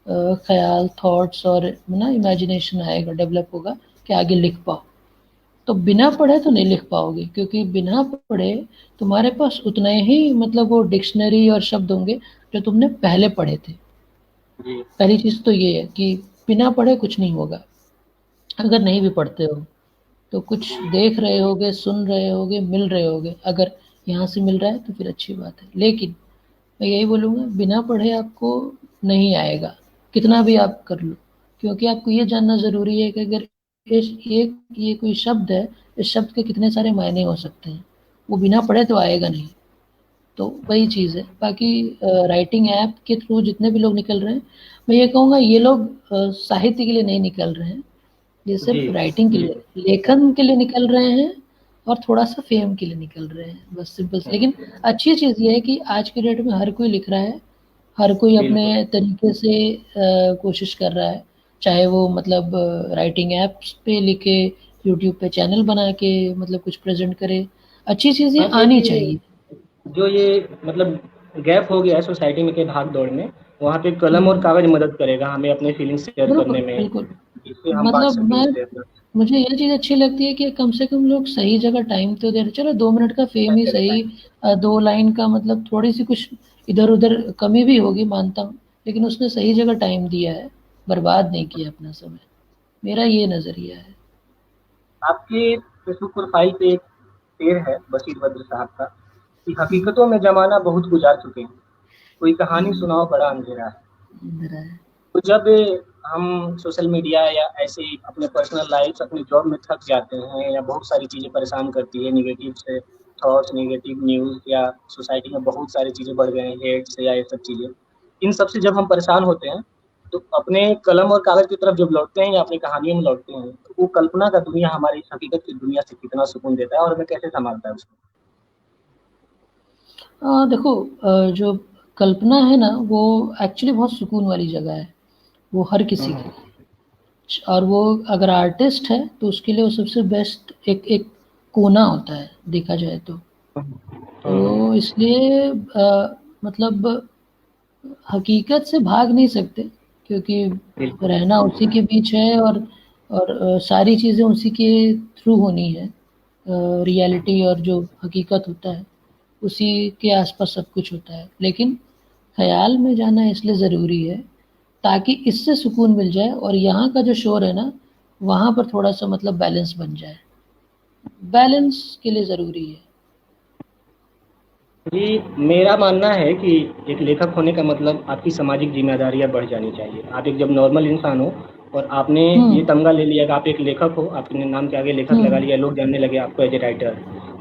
ख़्याल, थॉट्स और ना इमेजिनेशन आएगा, डेवलप होगा कि आगे लिख पाओ। तो बिना पढ़े तो नहीं लिख पाओगे, क्योंकि बिना पढ़े तुम्हारे पास उतने ही मतलब वो डिक्शनरी और शब्द होंगे जो तुमने पहले पढ़े थे। जी। पहली चीज़ तो ये है कि बिना पढ़े कुछ नहीं होगा। अगर नहीं भी पढ़ते हो तो कुछ देख रहे होगे, सुन रहे होगे, मिल रहे होगे। अगर यहाँ से मिल रहा है तो फिर अच्छी बात है, लेकिन मैं यही बोलूँगा बिना पढ़े आपको नहीं आएगा, कितना भी आप कर लो। क्योंकि आपको ये जानना ज़रूरी है कि अगर इस ये कोई शब्द है, इस शब्द के कितने सारे मायने हो सकते हैं। वो बिना पढ़े तो आएगा नहीं। तो वही चीज़ है। बाकी राइटिंग ऐप के थ्रू जितने भी लोग निकल रहे हैं, मैं ये कहूँगा ये लोग साहित्य के लिए नहीं निकल रहे हैं, ये जी सिर्फ राइटिंग के जी। लिए, लेखन के लिए निकल रहे हैं और थोड़ा-सा फेम के लिए निकल रहे हैं, बस सिंपल सी। लेकिन अच्छी चीज़ ये है कि आज के डेट में हर कोई लिख रहा है, हर कोई अपने बिल्कुल। तरीके से कोशिश कर रहा है, चाहे वो मतलब राइटिंग ऐप्स पे लिखे, यूट्यूब पे चैनल बना के मतलब कुछ प्रेज़ेंट करे, अच्छी चीज़ें हाँ, आनी क्योंकि चाहिए। जो ये मतलब गैप हो गया है सोसाइटी में के भाग दौड़ में, वहाँ पे कलम और हुँ, कागज मदद करेगा हमें अपने फीलिंग्स शेयर बिल्कुल, करने में, बिल्कुल। जिससे हम बाँट मतलब सकें मैं उसे अपना। मुझे ये चीज़ अच्छी लगती है कि कम से कम लोग सही जगह टाइम तो दे रहे, चलो 2 मिनट का फ़ेम ही सही, 2 लाइन का मतलब थोड़ी-सी कुछ इधर-उधर कमी भी होगी मानता हूँ, लेकिन उसने सही जगह टाइम दिया है, बर्बाद नहीं किया अपना समय। मेरा ये नज़रिया है। आपके फेसबुक प्रोफाइल पे एक शेर है बशीर बद्र साहब का कि हुँ, हकीकतों में ज़माना बहुत गुज़ार चुके हैं, कोई कहानी हुँ, सुनाओ बड़ा अंधेरा है। मेरा है। तो जब हम सोशल मीडिया या ऐसे ही अपने पर्सनल लाइफ अपनी जॉब में थक जाते हैं या बहुत सारी चीज़ें परेशान करती है, नेगेटिव से थॉट्स, नेगेटिव न्यूज़ या सोसाइटी में बहुत सारी चीज़ें बढ़ गए हैं, हेट्स या ये सब चीज़ें, इन सब से जब हम परेशान होते हैं तो अपने कलम और कागज़ की तरफ जब लौटते हैं या अपनी कहानियों में लौटते हैं तो वो कल्पना का दुनिया हमारी इस हकीकत की दुनिया से कितना सुकून देता है और हमें कैसे संभालता है उसको। देखो, जो कल्पना है ना वो एक्चुअली बहुत सुकून वाली जगह है, वो हर किसी के लिए। और वो अगर आर्टिस्ट है तो उसके लिए वो सबसे बेस्ट एक एक कोना होता है देखा जाए तो। तो इसलिए मतलब हकीकत से भाग नहीं सकते, क्योंकि बिल्कुल। रहना उसी के बीच है और सारी चीज़ें उसी के थ्रू होनी है। रियलिटी और जो हकीकत होता है उसी के आसपास सब कुछ होता है, लेकिन ख़याल में जाना इसलिए ज़रूरी है ताकि इससे सुकून मिल जाए और यहाँ का जो शोर है ना वहाँ पर थोड़ा सा मतलब बैलेंस बन जाए, बैलेंस के लिए ज़रूरी है। जी, मेरा मानना है कि एक लेखक होने का मतलब आपकी सामाजिक ज़िम्मेदारियाँ बढ़ जानी चाहिए। आप एक जब नॉर्मल इंसान हो और आपने ये हम्म, तमगा ले लिया कि आप एक लेखक हो, आपने नाम के आगे लेखक लगा हम्म, लिया, लोग जानने लगे आपको एज़ ए राइटर,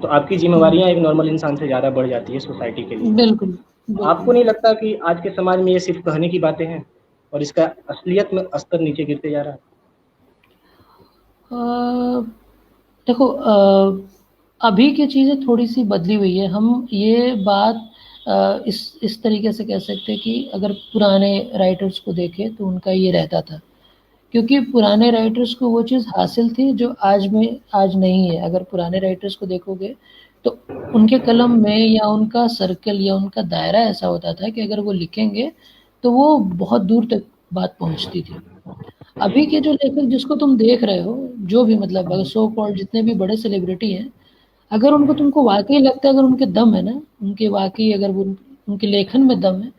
तो आपकी हम्म, ज़िम्मेवारियाँ एक नॉर्मल इंसान से ज़्यादा बढ़ जाती है सोसाइटी के लिए। बिल्कुल, आपको बिल्कुल। नहीं लगता कि आज के समाज में ये सिर्फ़ कहने की बातें हैं और इसका असलियत में स्तर नीचे गिरते जा रहा है? अ, देखो, अभी की चीज़ें थोड़ी-सी बदली हुई है। हम ये बात इस तरीके से कह सकते हैं कि अगर पुराने राइटर्स को देखें तो उनका ये रहता था। क्योंकि पुराने राइटर्स को वो चीज़ हासिल थी जो आज नहीं है। अगर पुराने राइटर्स को देखोगे तो उनके कलम में या उनका सर्कल या उनका दायरा ऐसा होता था कि अगर वो लिखेंगे तो वो बहुत दूर तक बात पहुँचती थी। अभी के जो लेखक जिसको तुम देख रहे हो, जो भी मतलब अगर सो कॉल्ड जितने भी बड़े सेलिब्रिटी हैं, अगर उनको तुमको वाक़ई लगता है अगर उनके दम है ना, उनके वाक़ई अगर वो उनके लेखन में दम है,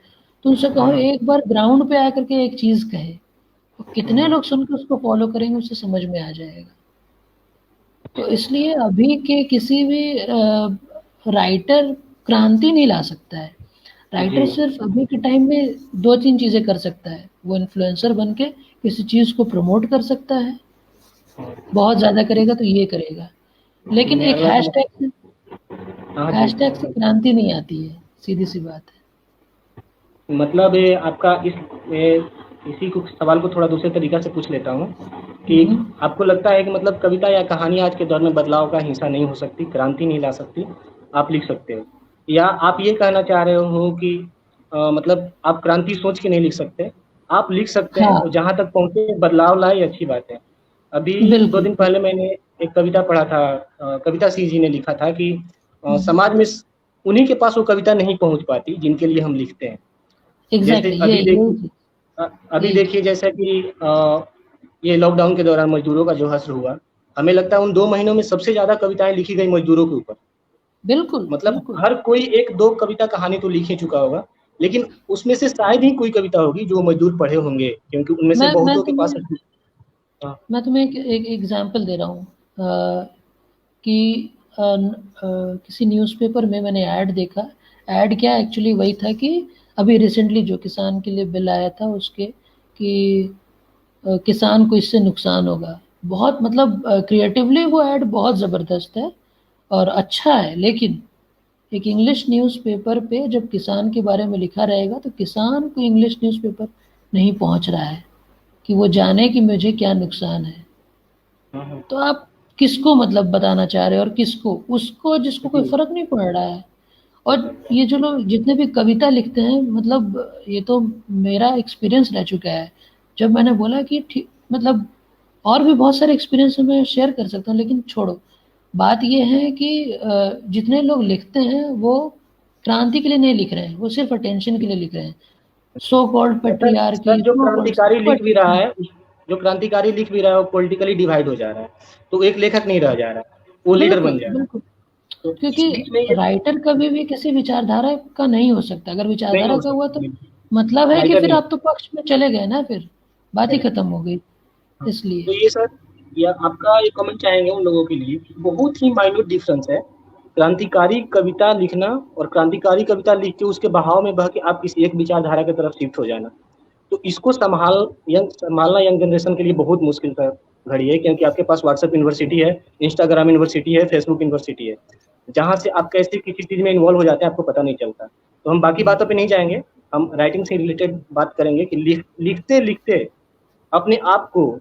तो उनसे कहो एक बार ग्राउंड पे आकर के एक चीज़ कहे, तो कितने लोग सुन के उसको फ़ॉलो करेंगे उसे समझ में आ जाएगा। तो इसलिए अभी के किसी भी राइटर क्रांति नहीं ला सकता है। राइटर जी, सिर्फ़ अभी के टाइम में 2-3 चीज़ें कर सकता है। वो इन्फ्लुएंसर बन के किसी चीज़ को प्रमोट कर सकता है, बहुत ज़्यादा करेगा तो ये करेगा। लेकिन मैं एक अगर मैं हाँ जी। हैशटैग से क्रांति नहीं आती है, सीधी-सी बात है। मतलब ये आपका इसी को सवाल को थोड़ा दूसरे तरीका से पूछ लेता हूँ कि हुँ, आपको लगता है कि मतलब कविता या कहानी आज के दौर में बदलाव का हिस्सा नहीं हो सकती, क्रांति नहीं ला सकती, आप लिख सकते हो? या आप ये कहना चाह रहे हो कि मतलब आप क्रांति सोच के नहीं लिख सकते, आप लिख सकते हैं हाँ, और जहाँ तक पहुँचे बदलाव लाए अच्छी बात है। अभी 2 बिल्कुल, दिन पहले मैंने एक कविता पढ़ा था, कविता सिंह जी ने लिखा था कि हुँ, समाज में उन्हीं के पास वो कविता नहीं पहुँच पाती जिनके लिए हम लिखते हैं। जैसे एग्ज़ैक्टली यही चीज़, अभी यही देखिए चीज़। जैसा कि ये लॉकडाउन के दौरान मज़दूरों का जो हश्र हुआ, हमें लगता है उन 2 महीनों में सबसे ज़्यादा कविताएँ लिखी गई मज़दूरों के ऊपर। बिल्कुल, मतलब बिल्कुल। हर कोई 1-2 कविता कहानी तो लिख ही चुका होगा, लेकिन उसमें से शायद ही कोई कविता होगी जो मज़दूर पढ़े होंगे, क्योंकि उनमें से मैं बहुतों के पास। तुम्हें हाँ, मैं तुम्हें एक एक एग्ज़ाम्पल दे रहा हूँ, कि किसी न्यूज़पेपर में मैंने ऐड देखा। ऐड क्या एक्चुअली वही था कि अभी रिसेंटली जो किसान के लिए बिल आया था उसके कि किसान को इससे नुकसान होगा। बहुत मतलब क्रिएटिवली वो ऐड बहुत ज़बरदस्त है और अच्छा है, लेकिन एक इंग्लिश न्यूज़पेपर पे जब किसान के बारे में लिखा रहेगा तो किसान को इंग्लिश न्यूज़पेपर नहीं पहुंच रहा है कि वो जाने कि मुझे क्या नुकसान है। हाँ। तो आप किसको मतलब बताना चाह रहे हो, और किसको, उसको जिसको कोई जी। फर्क नहीं पड़ रहा है। और जी। ये जो लोग जितने भी कविता लिखते हैं, मतलब ये तो मेरा एक्सपीरियंस रह चुका है। जब मैंने बोला कि ठीक, मतलब और भी बहुत सारे एक्सपीरियंस मैं शेयर कर सकता हूँ, लेकिन छोड़ो। बात ये है कि जितने लोग लिखते हैं वो क्रांति के लिए नहीं लिख रहे हैं, वो सिर्फ अटेंशन के लिए लिख रहे हैं। So called sir patriarchy, sir जो सो कॉल्ड क्रांतिकारी सबको लिख भी रहा attention। है, जो क्रांतिकारी लिख भी रहा है वो पॉलिटिकली डिवाइड हो जा रहा है, तो एक लेखक नहीं रह जा रहा है, वो लीडर बिल्कुल बन जा रहा है। बिल्कुल। तो क्योंकि इस बीच में ये राइटर कभी भी किसी विचारधारा का नहीं हो सकता। अगर नहीं विचारधारा हो का हुआ तो सकता, मतलब है कि राइटर फिर नहीं आप तो पक्ष में चले गए ना, फिर बात ही है। खत्म हो गई। हाँ, इसलिए तो ये सर, या आपका ये कमेंट चाहेंगे उन लोगों के लिए कि बहुत ही माइन्यूट डिफरेंस है क्रांतिकारी कविता लिखना और क्रांतिकारी कविता लिख के उसके बहाव में बह के आप किसी एक विचारधारा की तरफ शिफ्ट हो जाना। तो इसको संभालना यंग जनरेशन के लिए बहुत मुश्किल का घड़ी है, क्योंकि आपके पास व्हाट्सएप यूनिवर्सिटी है, इंस्टाग्राम यूनिवर्सिटी है, फेसबुक यूनिवर्सिटी है, जहाँ से आप कैसे किसी चीज में इन्वॉल्व हो जाते हैं आपको पता नहीं चलता। तो हम बाकी बातों पे नहीं जाएंगे, हम राइटिंग से रिलेटेड बात करेंगे कि लिखते लिखते अपने आप को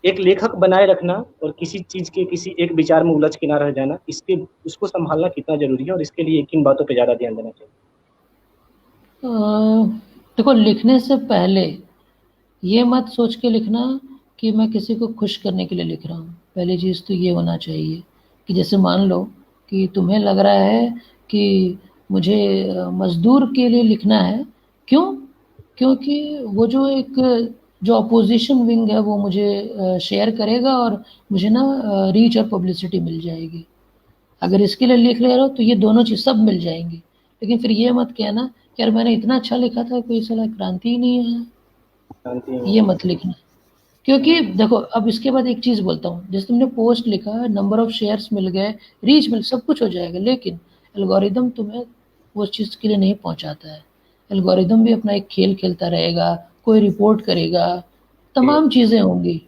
एक लेखक बनाए रखना और किसी चीज के किसी एक विचार में उलझ के ना रह जाना, इसके उसको संभालना कितना जरूरी है और इसके लिए किन बातों पे ज्यादा ध्यान देना चाहिए। अ, देखो, लिखने से पहले ये मत सोच के लिखना कि मैं किसी को खुश करने के लिए लिख रहा हूँ। पहली चीज़ तो ये होना चाहिए कि जैसे मान लो कि तुम्हें लग रहा है कि मुझे मज़दूर के लिए लिखना है। क्यों? क्योंकि वो जो एक जो अपोज़िशन विंग है वो मुझे शेयर करेगा और मुझे ना रीच और पब्लिसिटी मिल जाएगी। अगर इसके लिए लिख ले रहे हो तो ये दोनों चीज़ सब मिल जाएँगी। लेकिन फिर ये मत कहना कि यार मैंने इतना अच्छा लिखा था, कोई साला क्रांति ही नहीं है। शांति ये में। मत लिखना। क्योंकि देखो, अब इसके बाद एक चीज़ बोलता हूँ, जैसे तुमने पोस्ट लिखा, नंबर ऑफ शेयर्स मिल गए, रीच मिल, सब कुछ हो जाएगा, लेकिन एल्गोरिदम तुम्हें वो चीज़ के लिए नहीं पहुँचाता है। एल्गोरिदम भी अपना एक खेल खेलता रहेगा, कोई रिपोर्ट करेगा, तमाम चीज़ें होंगी।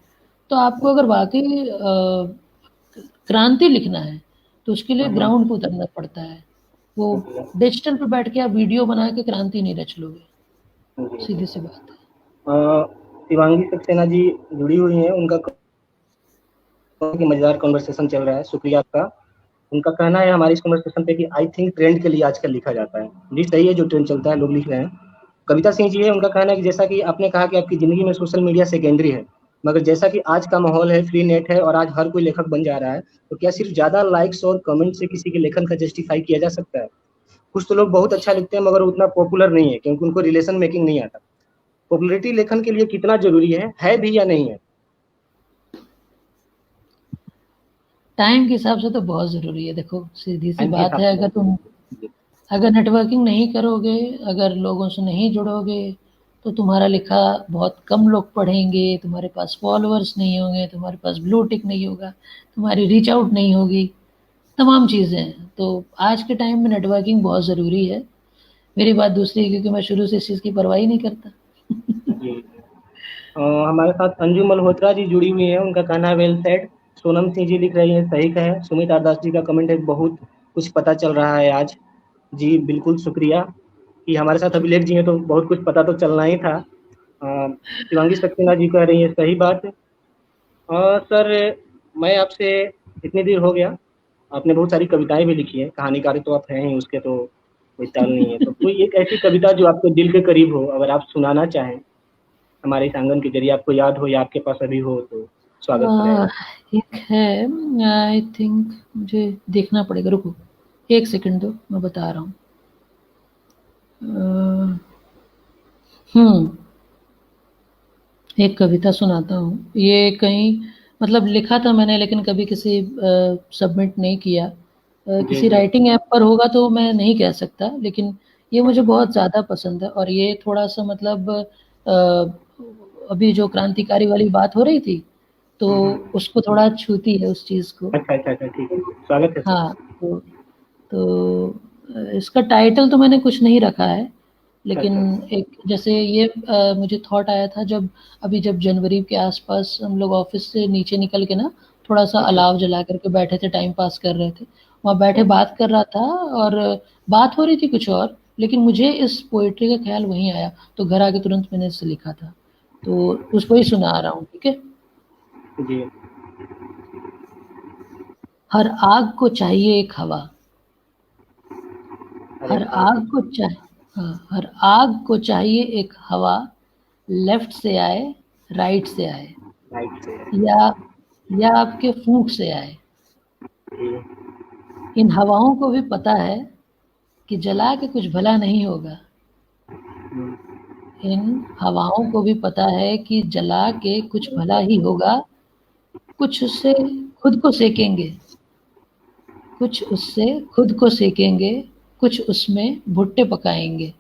तो आपको अगर वाक़ई क्रांति लिखना है, तो उसके लिए ग्राउंड पे उतरना पड़ता है। वो डिजिटल पे बैठ के आप वीडियो बना के क्रांति नहीं रच लोगे, सीधी-सी बात है। शिवांगी सक्सेना जी जुड़ी हुई हैं, उनका कि मजेदार कॉन्वर्सेशन चल रहा है, शुक्रिया आपका। उनका कहना है हमारी इस कॉन्वर्सेशन पे कि आई थिंक ट्रेंड के लिए आजकल लिखा जाता है। जी सही है, जो ट्रेंड चलता है लोग लिख रहे हैं। कविता सिंह जी है, उनका कहना है कि जैसा कि आपने कहा कि आपकी ज़िंदगी में सोशल मीडिया सेकेंडरी है, मगर जैसा कि आज का माहौल है, फ्री नेट है और आज हर कोई लेखक बन जा रहा है, तो क्या सिर्फ ज़्यादा लाइक्स और कमेंट से किसी के लेखन का जस्टिफाई किया जा सकता है? कुछ तो लोग बहुत अच्छा लिखते हैं मगर उतना पॉपुलर नहीं है क्योंकि उनको रिलेशन मेकिंग नहीं आता। पॉपुलैरिटी लेखन के लिए कितना ज़रूरी है भी या नहीं है? टाइम के हिसाब से तो बहुत ज़रूरी है। देखो, सीधी-सी टाइम के बात हिसाब है, से तुम जी। अगर नेटवर्किंग नहीं करोगे, अगर लोगों से नहीं जुड़ोगे, तो तुम्हारा लिखा बहुत कम लोग पढ़ेंगे, तुम्हारे पास फॉलोअर्स नहीं होंगे, तुम्हारे पास ब्लू टिक नहीं होगा, तुम्हारी रीच आउट नहीं होगी, तमाम चीज़ें हैं। तो आज के टाइम में नेटवर्किंग बहुत ज़रूरी है। मेरी बात दूसरी है, क्योंकि मैं शुरू से इस चीज़ की परवाह ही नहीं करता। जी। हमारे साथ अंजू मल्होत्रा जी जुड़ी हुई हैं, उनका कहना है वेल सेड। सोनम सिंह जी लिख रही हैं सही कहे। सुमित आरदास जी का कमेंट है बहुत कुछ पता चल रहा है आज। जी बिल्कुल शुक्रिया कि हमारे साथ अभिलेख जी हैं तो बहुत कुछ पता तो चलना ही था। शिवांगी सक्सेना जी कह रही है सही बात। सर मैं आपसे इतनी देर हो गया, आपने बहुत सारी कविताएं भी लिखी हैं, कहानीकार तो आप हैं ही, उसके तो कोई चाल नहीं है। तो कोई एक ऐसी कविता जो आपके दिल के करीब हो, अगर आप सुनाना चाहें हमारे इस आंगन के जरिए, आपको याद हो या आपके पास अभी हो तो स्वागत रहेगा। एक है, आई थिंक मुझे देखना पड़ेगा, रुको 1 सेकंड दो, मैं बता रहा हूँ। अ, हुँ। एक कविता सुनाता हूँ। ये कहीं, मतलब लिखा था मैंने, लेकिन कभी किसी सबमिट नहीं किया। जी किसी जी। राइटिंग ऐप पर होगा तो मैं नहीं कह सकता, लेकिन ये मुझे बहुत ज़्यादा पसंद है। और ये थोड़ा-सा मतलब अभी जो क्रांतिकारी वाली बात हो रही थी, तो उसको थोड़ा छूती है उस चीज़ को। अच्छा अच्छा अच्छा, ठीक है, स्वागत है हाँ, सर। तो इसका टाइटल तो मैंने कुछ नहीं रखा है, लेकिन अच्छा। एक जैसे ये मुझे थॉट आया था जब अभी जब जनवरी के आसपास हम लोग ऑफिस से नीचे निकल के ना थोड़ा सा अलाव जला करके बैठे थे, टाइम पास कर रहे थे। वहाँ बैठे बात कर रहा था और बात हो रही थी कुछ और, लेकिन मुझे इस पोएट्री का ख्याल वहीं आया, तो घर आके तुरंत मैंने इसे लिखा था। तो उसको ही सुना रहा हूँ, ठीक है? जी। हर आग को चाहिए एक हवा, अरे हर हाँ। आग को चाहे हाँ, हर आग को चाहिए एक हवा, लेफ्ट से आए, राइट से आए, राइट से। या आपके फूंक से आए। जी। इन हवाओं को भी पता है कि जला के कुछ भला नहीं होगा। हम्म, इन हवाओं को भी पता है कि जला के कुछ भला ही होगा। कुछ उससे खुद को सेकेंगे, कुछ उससे खुद को सेकेंगे, कुछ उसमें भुट्टे पकाएंगे।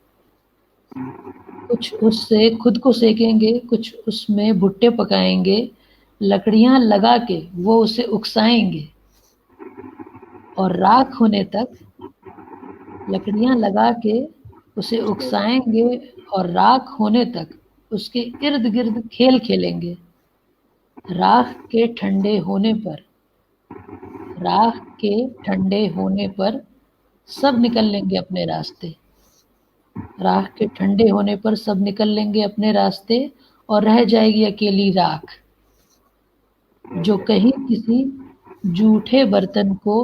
कुछ उससे खुद को सेकेंगे, कुछ उसमें भुट्टे पकाएंगे। लकड़ियां लगा के वो उसे उकसाएंगे, और राख होने तक लकड़ियां लगा के उसे उकसाएंगे, और राख होने तक उसके इर्द गिर्द खेल खेलेंगे। राख के ठंडे होने पर, राख के ठंडे होने पर सब निकल लेंगे अपने रास्ते। राख के ठंडे होने पर सब निकल लेंगे अपने रास्ते, और रह जाएगी अकेली राख, जो कहीं किसी जूठे बर्तन को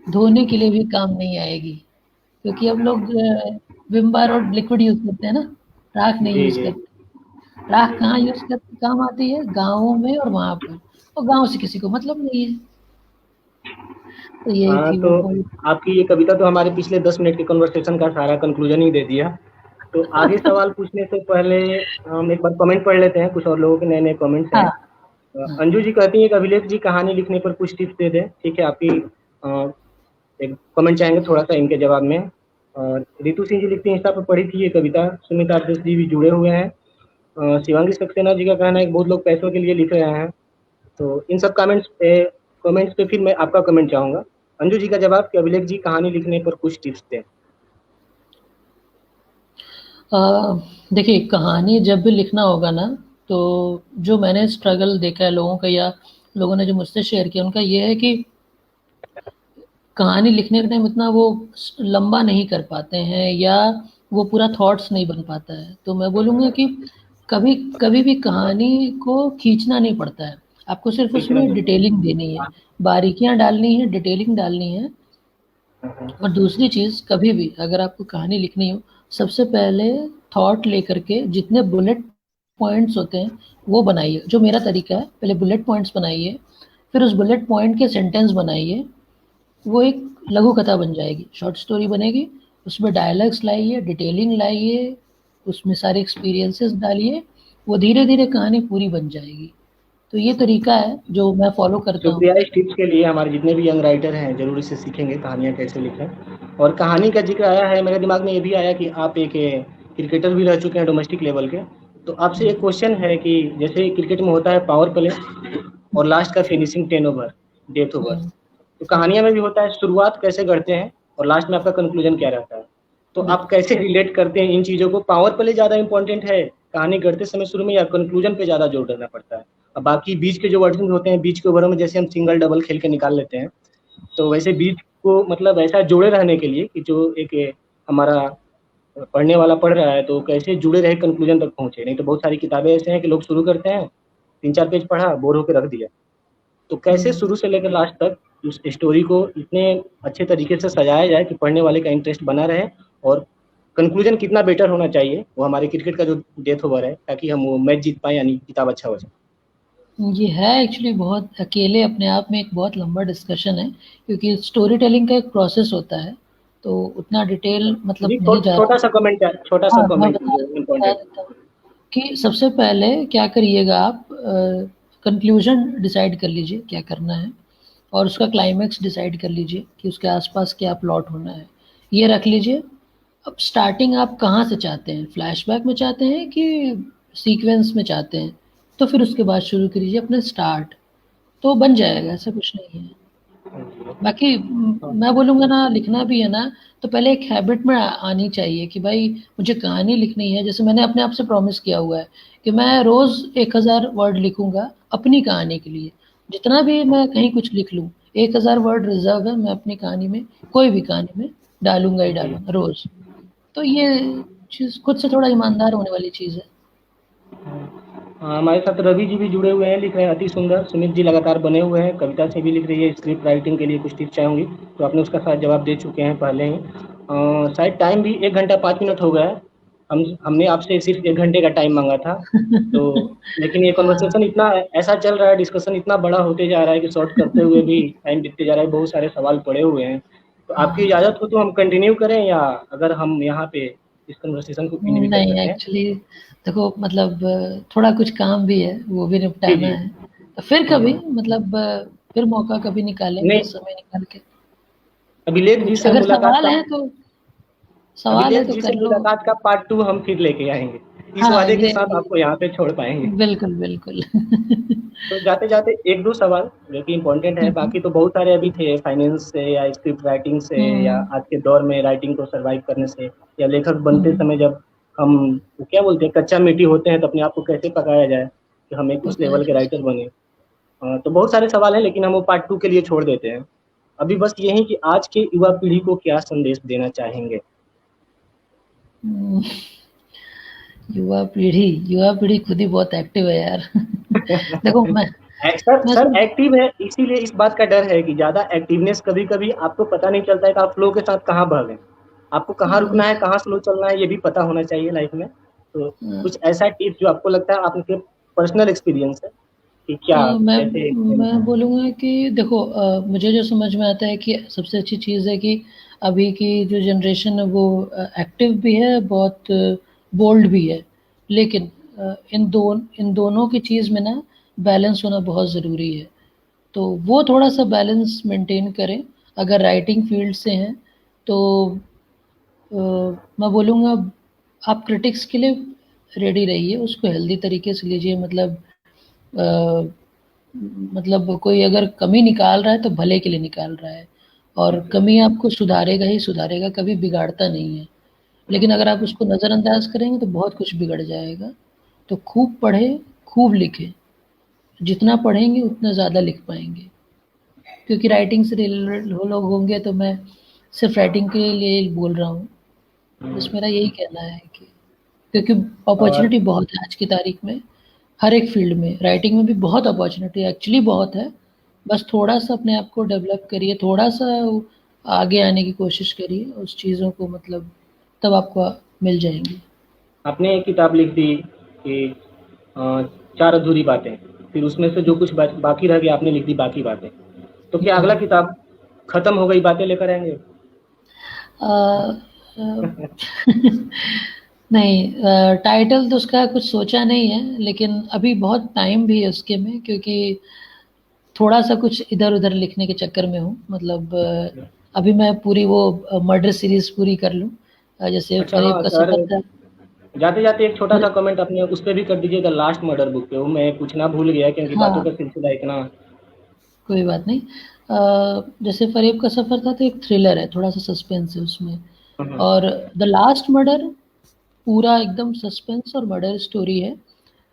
धोने के लिए भी काम नहीं आएगी। क्योंकि अब लोग विम बार और लिक्विड यूज करते हैं ना, राख नहीं जी। यूज जी। करते। राख कहाँ यूज कर काम आती है? गाँवों में और वहां पर, और गाँव से किसी को मतलब नहीं है। तो यही हाँ, थी तो वो पोइट। आपकी ये कविता तो हमारे पिछले 10 मिनट के कन्वर्सेशन का सारा कंक्लूजन ही दे दिया। तो आगे सवाल पूछने से पहले हम एक बार कमेंट पढ़ लेते हैं, कुछ और लोगों के नए नए कमेंट्स हैं। हाँ, हाँ। अंजू जी कहती हैं कि अभिलेख जी कहानी लिखने पर कुछ टिप्स दे दें। ठीक है, आपकी एक कमेंट चाहेंगे थोड़ा सा इनके जवाब में। और रितु सिंह जी लिखती हैं, इंस्टा पर पढ़ी थी ये कविता। सुमित आदर्श जी भी जुड़े हुए हैं। शिवांगी सक्सेना जी का कहना है कि बहुत लोग पैसों के लिए लिख रहे हैं। तो इन सब कमेंट्स पे फिर मैं आपका कमेंट चाहूंगा। अंजू जी का जवाब कि अभिलेख जी कहानी लिखने पर कुछ टिप्स दें। देखिए, कहानी जब भी लिखना होगा ना, तो जो मैंने स्ट्रगल देखा है लोगों का, या लोगों ने जो मुझसे शेयर किया, उनका ये है कि कहानी लिखने के टाइम इतना वो लंबा नहीं कर पाते हैं, या वो पूरा थॉट्स नहीं बन पाता है। तो मैं बोलूँगा कि कभी कभी भी कहानी को खींचना नहीं पड़ता है। आपको सिर्फ इतना उसमें जरूर। डिटेलिंग देनी है, बारीकियाँ डालनी है, डिटेलिंग डालनी है। और दूसरी चीज़, कभी भी अगर आपको कहानी लिखनी हो, सबसे पहले थॉट लेकर के जितने बुलेट पॉइंट्स होते हैं वो बनाइए। जो मेरा तरीका है, पहले बुलेट पॉइंट्स बनाइए, फिर उस बुलेट पॉइंट के सेंटेंस बनाइए। वो एक लघु कथा बन जाएगी, शॉर्ट स्टोरी बनेगी। उसमें डायलॉग्स लाइए, डिटेलिंग लाइए, उसमें सारे एक्सपीरियंसेस डालिए, वो धीरे धीरे कहानी पूरी बन जाएगी। तो ये तरीका है जो मैं फॉलो करता हूँ। शुक्रिया इस टिप्स के लिए। हमारे जितने भी यंग राइटर हैं जरूर इसे सीखेंगे, कहानियाँ कैसे लिखें। और कहानी का जिक्र आया है, मेरे दिमाग में ये भी आया कि आप एक क्रिकेटर भी रह चुके हैं डोमेस्टिक लेवल के। तो आपसे एक क्वेश्चन है कि जैसे क्रिकेट में होता है पावर प्ले और लास्ट का फिनिशिंग 10 ओवर, डेथ ओवर। तो कहानियां में भी होता है शुरुआत कैसे करते हैं और लास्ट में आपका कंक्लूजन क्या रहता है। तो आप बिल्कुल। कैसे रिलेट करते हैं इन चीजों को? पावर प्ले ज्यादा इंपॉर्टेंट है कहानी गढ़ते समय शुरू में, या कंक्लूजन पे ज्यादा जोर देना पड़ता है? अब बाकी बीच के जो वर्जन होते हैं, बीच के ओवरों में जैसे हम सिंगल डबल खेल के निकाल लेते हैं, तो वैसे बीच को मतलब ऐसा जुड़े रहने के लिए कि जो एक हमारा पढ़ने वाला पढ़ रहा है तो कैसे जुड़े रहे, कंक्लूजन तक पहुंचे। नहीं तो बहुत सारी किताबें ऐसे हैं कि लोग शुरू करते हैं, 3-4 पेज पढ़ा, बोर होकर रख दिया। तो कैसे शुरू से लेकर लास्ट तक उस स्टोरी को इतने अच्छे तरीके से सजाया जाए कि पढ़ने वाले का इंटरेस्ट बना रहे, और कंक्लूजन कितना बेटर होना चाहिए वो हमारे क्रिकेट का जो डेथ ओवर है, ताकि हम वो मैच जीत पाए, यानी किताब अच्छा हो जाए। ये है एक्चुअली बहुत अकेले अपने आप में एक बहुत लंबा डिस्कशन है, क्योंकि स्टोरी टेलिंग का एक प्रोसेस होता है। तो उतना डिटेल मतलब जी, नहीं जा रहा छोटा हूँ। सा कमेंट है, छोटा सा हाँ, मैं कमेंट जो बता इम्पोर्टेंट। देता हूँ कि सबसे पहले क्या करिएगा आप, कंक्लूजन डिसाइड कर लीजिए क्या करना है, और उसका क्लाइमेक्स डिसाइड कर लीजिए कि उसके आसपास क्या प्लॉट होना है, ये रख लीजिए। अब स्टार्टिंग आप कहाँ से चाहते हैं, फ्लैशबैक में चाहते हैं कि सीक्वेंस में चाहते हैं? तो फिर उसके बाद शुरू कीजिए अपने स्टार्ट, तो बन जाएगा, ऐसा कुछ नहीं है। बाकी मैं बोलूँगा ना, लिखना भी है ना, तो पहले एक हैबिट में आनी चाहिए कि भाई मुझे कहानी लिखनी है। जैसे मैंने अपने आप से प्रॉमिस किया हुआ है कि मैं रोज़ 1000 वर्ड लिखूंगा अपनी कहानी के लिए। जितना भी मैं कहीं कुछ लिख लूँ, 1000 वर्ड रिज़र्व है, मैं अपनी कहानी में, कोई भी कहानी में डालूँगा ही जी। डालूँगा रोज़। तो ये चीज़ खुद से थोड़ा ईमानदार होने वाली चीज़ है। हाँ, हमारे साथ रवि जी भी जुड़े हुए हैं, लिख रहे हैं अति सुंदर। सुमित जी लगातार बने हुए हैं, कविता से भी लिख रही है, स्क्रिप्ट राइटिंग के लिए कुछ टिप्स चाहूँगी, तो आपने उसका शायद जवाब दे चुके हैं पहले ही। शायद टाइम भी 1 घंटा 5 मिनट हो गया है। हमने आपसे सिर्फ 1 घंटे का टाइम माँगा था। तो लेकिन ये हाँ, कन्वर्सेशन इतना ऐसा चल रहा है, डिस्कशन इतना बड़ा होते जा रहा है कि शॉर्ट करते हुए भी टाइम बीतते जा रहा है, बहुत सारे सवाल पड़े हुए हैं। तो आपकी हाँ। इजाज़त हो तो हम कंटिन्यू करें, या अगर हम यहाँ पे इस कन्वर्सेशन को एंड भी कर नहीं, सकते हैं? एक्चुअली देखो मतलब थोड़ा कुछ काम भी है, वो भी जी, निपटाना जी। है। तो फिर हाँ, कभी हाँ। मतलब फिर मौका कभी निकालेंगे, नहीं, समय निकाल के। अभिलेख जी कुछ से अगर मुलाकात का सवाल है अभिलेख तो जी से कर लो। मुलाकात का पार्ट 2 हम फिर लेके आएँगे। इस हाँ, वादे के साथ ये आपको यहाँ पे छोड़ पाएँगे। बिल्कुल, बिल्कुल। तो जाते-जाते 1-2 सवाल जो कि इम्पोर्टेंट है, हुँ, हुँ। बाकी तो बहुत सारे अभी थे, फाइनेंस से या स्क्रिप्ट राइटिंग से, या हुँ, आज के दौर में राइटिंग को सर्वाइव करने से, या लेखक बनते हुँ। समय जब हम वो क्या बोलते हैं, कच्चा मीठी होते हैं तो अपने आप को कैसे पकाया जाए कि हम एक उस पकाया लेवल के जा राइटर बने। तो बहुत सारे सवाल हैं, लेकिन हम वो पार्ट 2 के लिए छोड़ देते हैं। अभी बस यही कि आज के युवा पीढ़ी को क्या संदेश देना चाहेंगे? हुँ, युवा पीढ़ी खुद ही बहुत एक्टिव है यार। देखो सर मैं सर सिर्फ एक्टिव है, इसीलिए इस बात का डर है कि ज़्यादा एक्टिवनेस कभी-कभी आपको पता नहीं चलता है कि आप फ्लो के साथ कहाँ बह गए। आपको कहाँ रुकना है, कहाँ स्लो चलना है, ये भी पता होना चाहिए लाइफ में। तो कुछ ऐसा टिप्स जो आपको लगता है आपके पर्सनल एक्सपीरियंस है कि क्या मैं कैसे देना मैं चाहेंगे? बोलूँगा कि देखो मुझे जो समझ में आता है कि सबसे अच्छी चीज़ है कि अभी की जो जनरेशन है वो एक्टिव भी है, बहुत बोल्ड भी है। लेकिन इन दोनों की चीज़ में ना बैलेंस होना बहुत ज़रूरी है। तो वो थोड़ा-सा बैलेंस मेंटेन करें। अगर राइटिंग फ़ील्ड से हैं, तो मैं बोलूँगा आप क्रिटिक्स के लिए रेडी रहिए, उसको हेल्दी तरीके से लीजिए अ, मतलब कोई अगर कमी निकाल रहा है तो भले के लिए निकाल रहा है और ओके, कमी आपको सुधारेगा ही सुधारेगा, कभी बिगाड़ता नहीं है। लेकिन अगर आप उसको नज़रअंदाज करेंगे तो बहुत कुछ बिगड़ जाएगा। तो खूब पढ़ें, खूब लिखें। जितना पढ़ेंगे उतना ज़्यादा लिख पाएँगे। क्योंकि राइटिंग से रिलेटेड वो लोग होंगे तो मैं सिर्फ़ राइटिंग के लिए बोल रहा हूँ। बस मेरा यही कहना है कि क्योंकि और अपॉर्च्युनिटी बहुत है आज की तारीख में, हर एक फ़ील्ड में, राइटिंग में भी बहुत अपॉर्च्युनिटी एक्चुअली बहुत है। बस थोड़ा-सा अपने आप को डेवलप करिए, थोड़ा-सा आगे आने की कोशिश करिए, उस चीज़ों को मतलब तब आपको मिल जाएँगी। आपने एक किताब लिख दी कि अ, 4 अधूरी बातें, फिर उसमें से जो कुछ बाकी रह गया आपने लिख दी बाकी बातें। तो क्या अगला हुँ। किताब खत्म हो गई बातें लेकर आएँगे? अ अ, नहीं टाइटल तो उसका कुछ सोचा नहीं है, लेकिन अभी बहुत टाइम भी है उसके में क्योंकि थोड़ा-सा कुछ इधर-उधर लिखने के चक्कर में हूँ। मतलब अभी मैं पूरी वो मर्डर सीरीज़ पूरी कर लूँ। जैसे अच्छा, फ़रेब हाँ का सर, सफ़र था। जाते-जाते एक फ़िर छोटा-सा कमेंट अपने उस पे भी कर दीजिए, द लास्ट मर्डर बुक पे, वो मैं पूछना भूल गया क्योंकि बातों हाँ, का सिलसिला इतना। कोई बात नहीं। जैसे फ़रेब का सफ़र था तो एक थ्रिलर है, थोड़ा-सा सस्पेंस है उसमें हुँ, हुँ। और द लास्ट मर्डर पूरा एकदम सस्पेंस और मर्डर स्टोरी है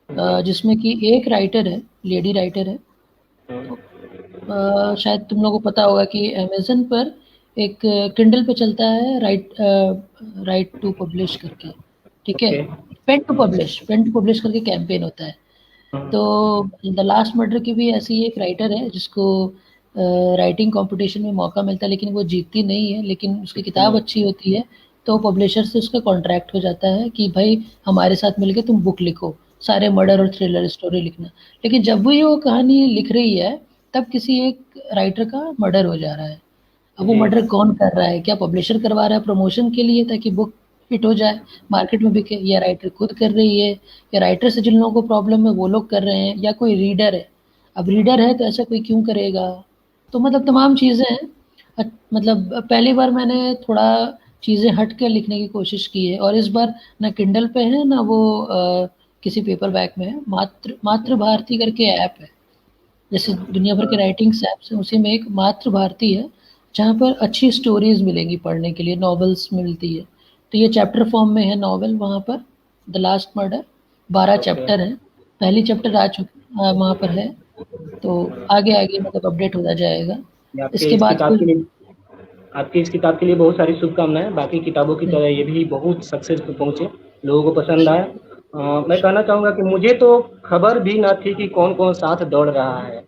जी। जिसमें कि एक राइटर है, लेडी राइटर है। हुँ, तो शायद तुम लोगों को पता होगा कि अमेज़न पर एक किंडल पे चलता है राइट टू पब्लिश करके, ठीक है? ओके। पेन टू पब्लिश करके कैंपेन होता है। तो हुँ, द लास्ट मर्डर की भी ऐसी ही एक राइटर है जिसको राइटिंग कॉम्पिटिशन में मौका मिलता है लेकिन वो जीतती नहीं है, लेकिन उसकी किताब हुँ, अच्छी होती है, तो पब्लिशर से उसका कॉन्ट्रैक्ट हो जाता है कि भाई हमारे साथ मिलके तुम बुक लिखो, सारे मर्डर और थ्रिलर स्टोरी लिखना। लेकिन जब भी वो कहानी लिख रही है, तब किसी एक राइटर का मर्डर हो जा रहा है। अब वो जी। मर्डर कौन कर रहा है? क्या पब्लिशर करवा रहा है प्रमोशन के लिए ताकि बुक हिट हो जाए, मार्केट में बिके, या राइटर खुद कर रही है, या राइटर से जिन लोगों को प्रॉब्लम है वो लोग कर रहे हैं, या कोई रीडर है। अब रीडर है तो ऐसा कोई क्यों करेगा? तो मतलब तमाम चीज़ें हैं। मतलब पहली बार मैंने थोड़ा चीज़ें हट के लिखने की कोशिश की है और इस बार ना किंडल पे है ना वो किसी पेपरबैक में है। मातृभारती करके ऐप है। जैसे दुनिया भर के हाँ, राइटिंग्स ऐप्स हैं, उसी में एक मातृभारती है, जहाँ पर अच्छी स्टोरीज़ मिलेंगी पढ़ने के लिए, नॉवेल्स मिलती है। तो ये चैप्टर फॉर्म में है नॉवेल वहाँ पर, the last murder, 12 okay. Chapter हैं। पहली चैप्टर वहाँ पर है तो आगे-आगे मतलब अपडेट होता जाएगा। ये आपके इसके इस बाद किताब कुछ के लिए आपकी इस किताब के लिए बहुत सारी शुभकामनाएं। बाकी किताबों की नहीं, तरह ये भी बहुत सक्सेस पे पहुंचे, लोगों को पसंद आया। मैं कहना शुक्रिया। चाहूँगा कि मुझे तो खबर भी ना थी कि कौन कौन साथ दौड़ रहा है।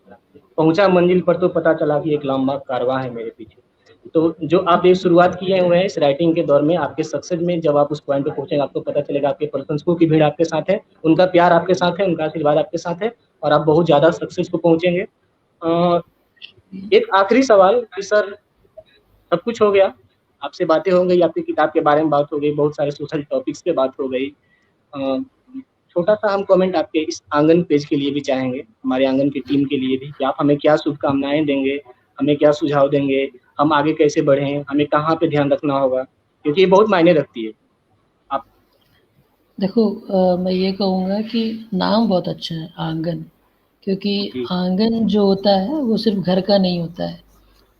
पहुंचा मंजिल पर तो पता चला कि एक लंबा कारवां है मेरे पीछे। तो जो आप ये शुरुआत किए हुए हैं इस राइटिंग के दौर में, आपके सक्सेस में जब आप उस पॉइंट पे पहुंचेंगे आपको पता चलेगा आपके प्रशंसकों की भीड़ आपके साथ है, उनका प्यार आपके साथ है, उनका आशीर्वाद आपके साथ है और आप बहुत ज़्यादा सक्सेस को पहुंचेंगे। एक आखिरी सवाल कि सर, सब कुछ हो गया, आपसे बातें हो गई, आपकी किताब के बारे में बात हो गई, बहुत सारे सोशल टॉपिक्स पे बात हो गई। छोटा-सा हम कमेंट आपके इस आंगन पेज के लिए भी चाहेंगे, हमारे आंगन की टीम के लिए भी, कि आप हमें क्या शुभकामनाएँ देंगे, हमें क्या सुझाव देंगे, हम आगे कैसे बढ़ें, हमें कहाँ पे ध्यान रखना होगा? क्योंकि ये बहुत मायने रखती है। आप देखो मैं ये कहूँगा कि नाम बहुत अच्छा है आंगन, क्योंकि जी। आंगन जो होता है वो सिर्फ़ घर का नहीं होता है,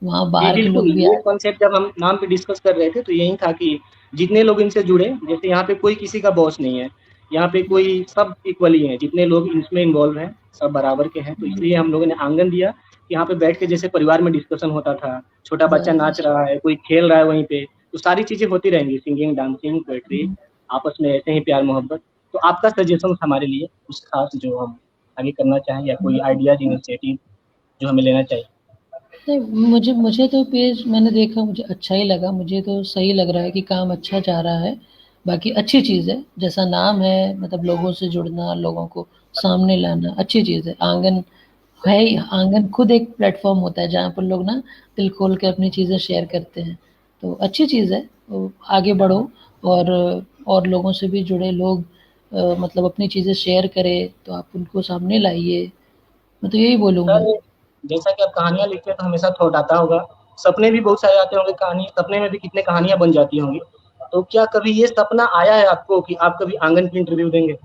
वहाँ जी, बाहर के बिल्कुल, लोग भी ये आते कॉन्सेप्ट जब हम नाम पे डिस्कस कर रहे थे, तो यही था कि जितने लोग इनसे जुड़े, जैसे यहाँ पे कोई किसी का बॉस नहीं है, यहाँ पे कोई सब इक्वली हैं, जितने लोग इसमें इन्वॉल्व हैं, सब बराबर के हैं, तो हैं। इसलिए हम लोगों ने आंगन दिया, कि यहाँ पे बैठ के जैसे परिवार में डिस्कशन होता था, छोटा बच्चा नाच बस रहा है, कोई खेल रहा है वहीं पे, तो सारी चीज़ें होती रहेंगी, सिंगिंग, डांसिंग, पोएट्री, आपस में ऐसे ही प्यार-मोहब्बत। तो आपका सजेशंस हमारे लिए कुछ खास जो हम आगे करना चाहें या कोई आइडियाज़, इनिशिएटिव जो हमें लेना चाहिए? नहीं, मुझे मुझे तो पेज मैंने देखा मुझे अच्छा ही लगा, मुझे तो सही लग रहा है कि काम अच्छा जा रहा है। बाकी अच्छी चीज़ है, जैसा नाम है मतलब लोगों से जुड़ना, लोगों को सामने लाना, अच्छी चीज़ है। आंगन है ही आंगन खुद एक प्लेटफ़ॉर्म होता है जहाँ पर लोग ना दिल खोल के अपनी चीज़ें शेयर करते हैं। तो अच्छी चीज़ है, तो आगे बढ़ो और और लोगों से भी जुड़े लोग मतलब अपनी चीज़ें शेयर करें, तो आप उनको सामने लाइए। मैं तो यही बोलूँगा। सर, जैसा कि आप कहानियाँ लिखते हैं तो हमेशा थॉट आता होगा, सपने भी बहुत सारे आते होंगे, कहानी सपने में भी कितने कहानियाँ बन जाती होंगी। तो क्या कभी ये सपना आया है आपको कि आप कभी आंगन की इंटरव्यू देंगे?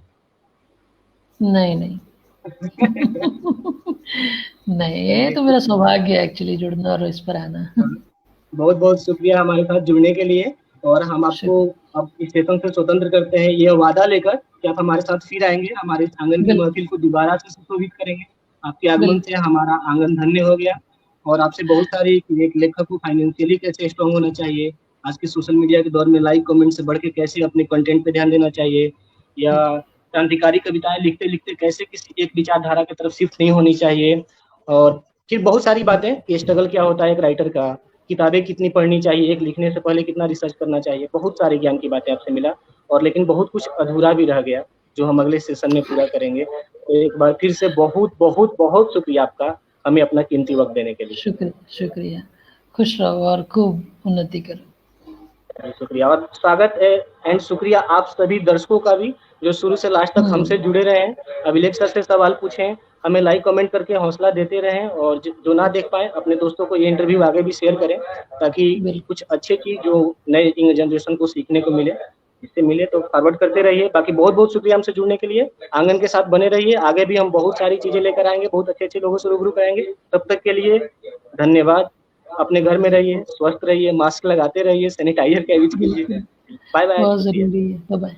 नहीं, नहीं। नहीं, ये चलिए, तो मेरा सौभाग्य है एक्चुअली जुड़ना और इस पर आना। बहुत बहुत शुक्रिया हमारे साथ जुड़ने के लिए। और हम आपको शुक्र अब इस सेशन से स्वतंत्र करते हैं ये वादा लेकर कि आप हमारे साथ फिर आएंगे, हमारे इस आंगन की बिल्कुल, महफिल को दोबारा से सुशोभित करेंगे। आपके आगमन से बिल्कुल, हमारा आंगन धन्य हो गया। और आपसे बहुत सारी, एक लेखक को फाइनेंशियली कैसे स्ट्रांग होना चाहिए, आज के सोशल मीडिया के दौर में लाइक कमेंट से बढ़ के कैसे अपने कंटेंट पे ध्यान देना चाहिए, या बिल्कुल, क्रांतिकारी कविताएं लिखते लिखते कैसे किसी एक विचारधारा की तरफ शिफ्ट नहीं होनी चाहिए। और फिर बहुत सारी बातें कि स्ट्रगल क्या होता है एक राइटर का, किताबें कितनी पढ़नी चाहिए, एक लिखने से पहले कितना रिसर्च करना चाहिए, बहुत सारे ज्ञान की बातें आपसे मिला। और लेकिन बहुत कुछ अधूरा भी रह गया, जो हम अगले सेशन में पूरा करेंगे। तो एक बार फिर से बहुत बहुत बहुत शुक्रिया आपका, हमें अपना कीमती वक्त देने के लिए। शुक्रिया। खुश रहो और खूब उन्नति करो। शुक्रिया और स्वागत है। एंड शुक्रिया आप सभी दर्शकों का भी, जो शुरू से लास्ट तक हमसे हुँ, जुड़े रहे हैं, अभिलेख सर से सवाल पूछें, हमें लाइक कमेंट करके हौसला देते रहें, और जो ना देख पाए अपने दोस्तों को ये इंटरव्यू आगे भी शेयर करें, ताकि बिल्कुल, कुछ अच्छी चीज जो नए यंग जनरेशन को सीखने को मिले, इससे मिले तो फॉरवर्ड करते रहिए। बाकी बहुत बहुत शुक्रिया हमसे जुड़ने के लिए, आंगन के साथ बने रहिए, आगे भी हम बहुत सारी चीजें लेकर आएंगे, बहुत अच्छे अच्छे लोगों से रूबरू कराएंगे। तब तक के लिए धन्यवाद। अपने घर में रहिए, स्वस्थ रहिए, मास्क लगाते रहिए, सैनिटाइजर का यूज कीजिए। बिल्कुल, बाय बाय, बहुत शुक्रिया। ज़रूरी है। बाय-बाय।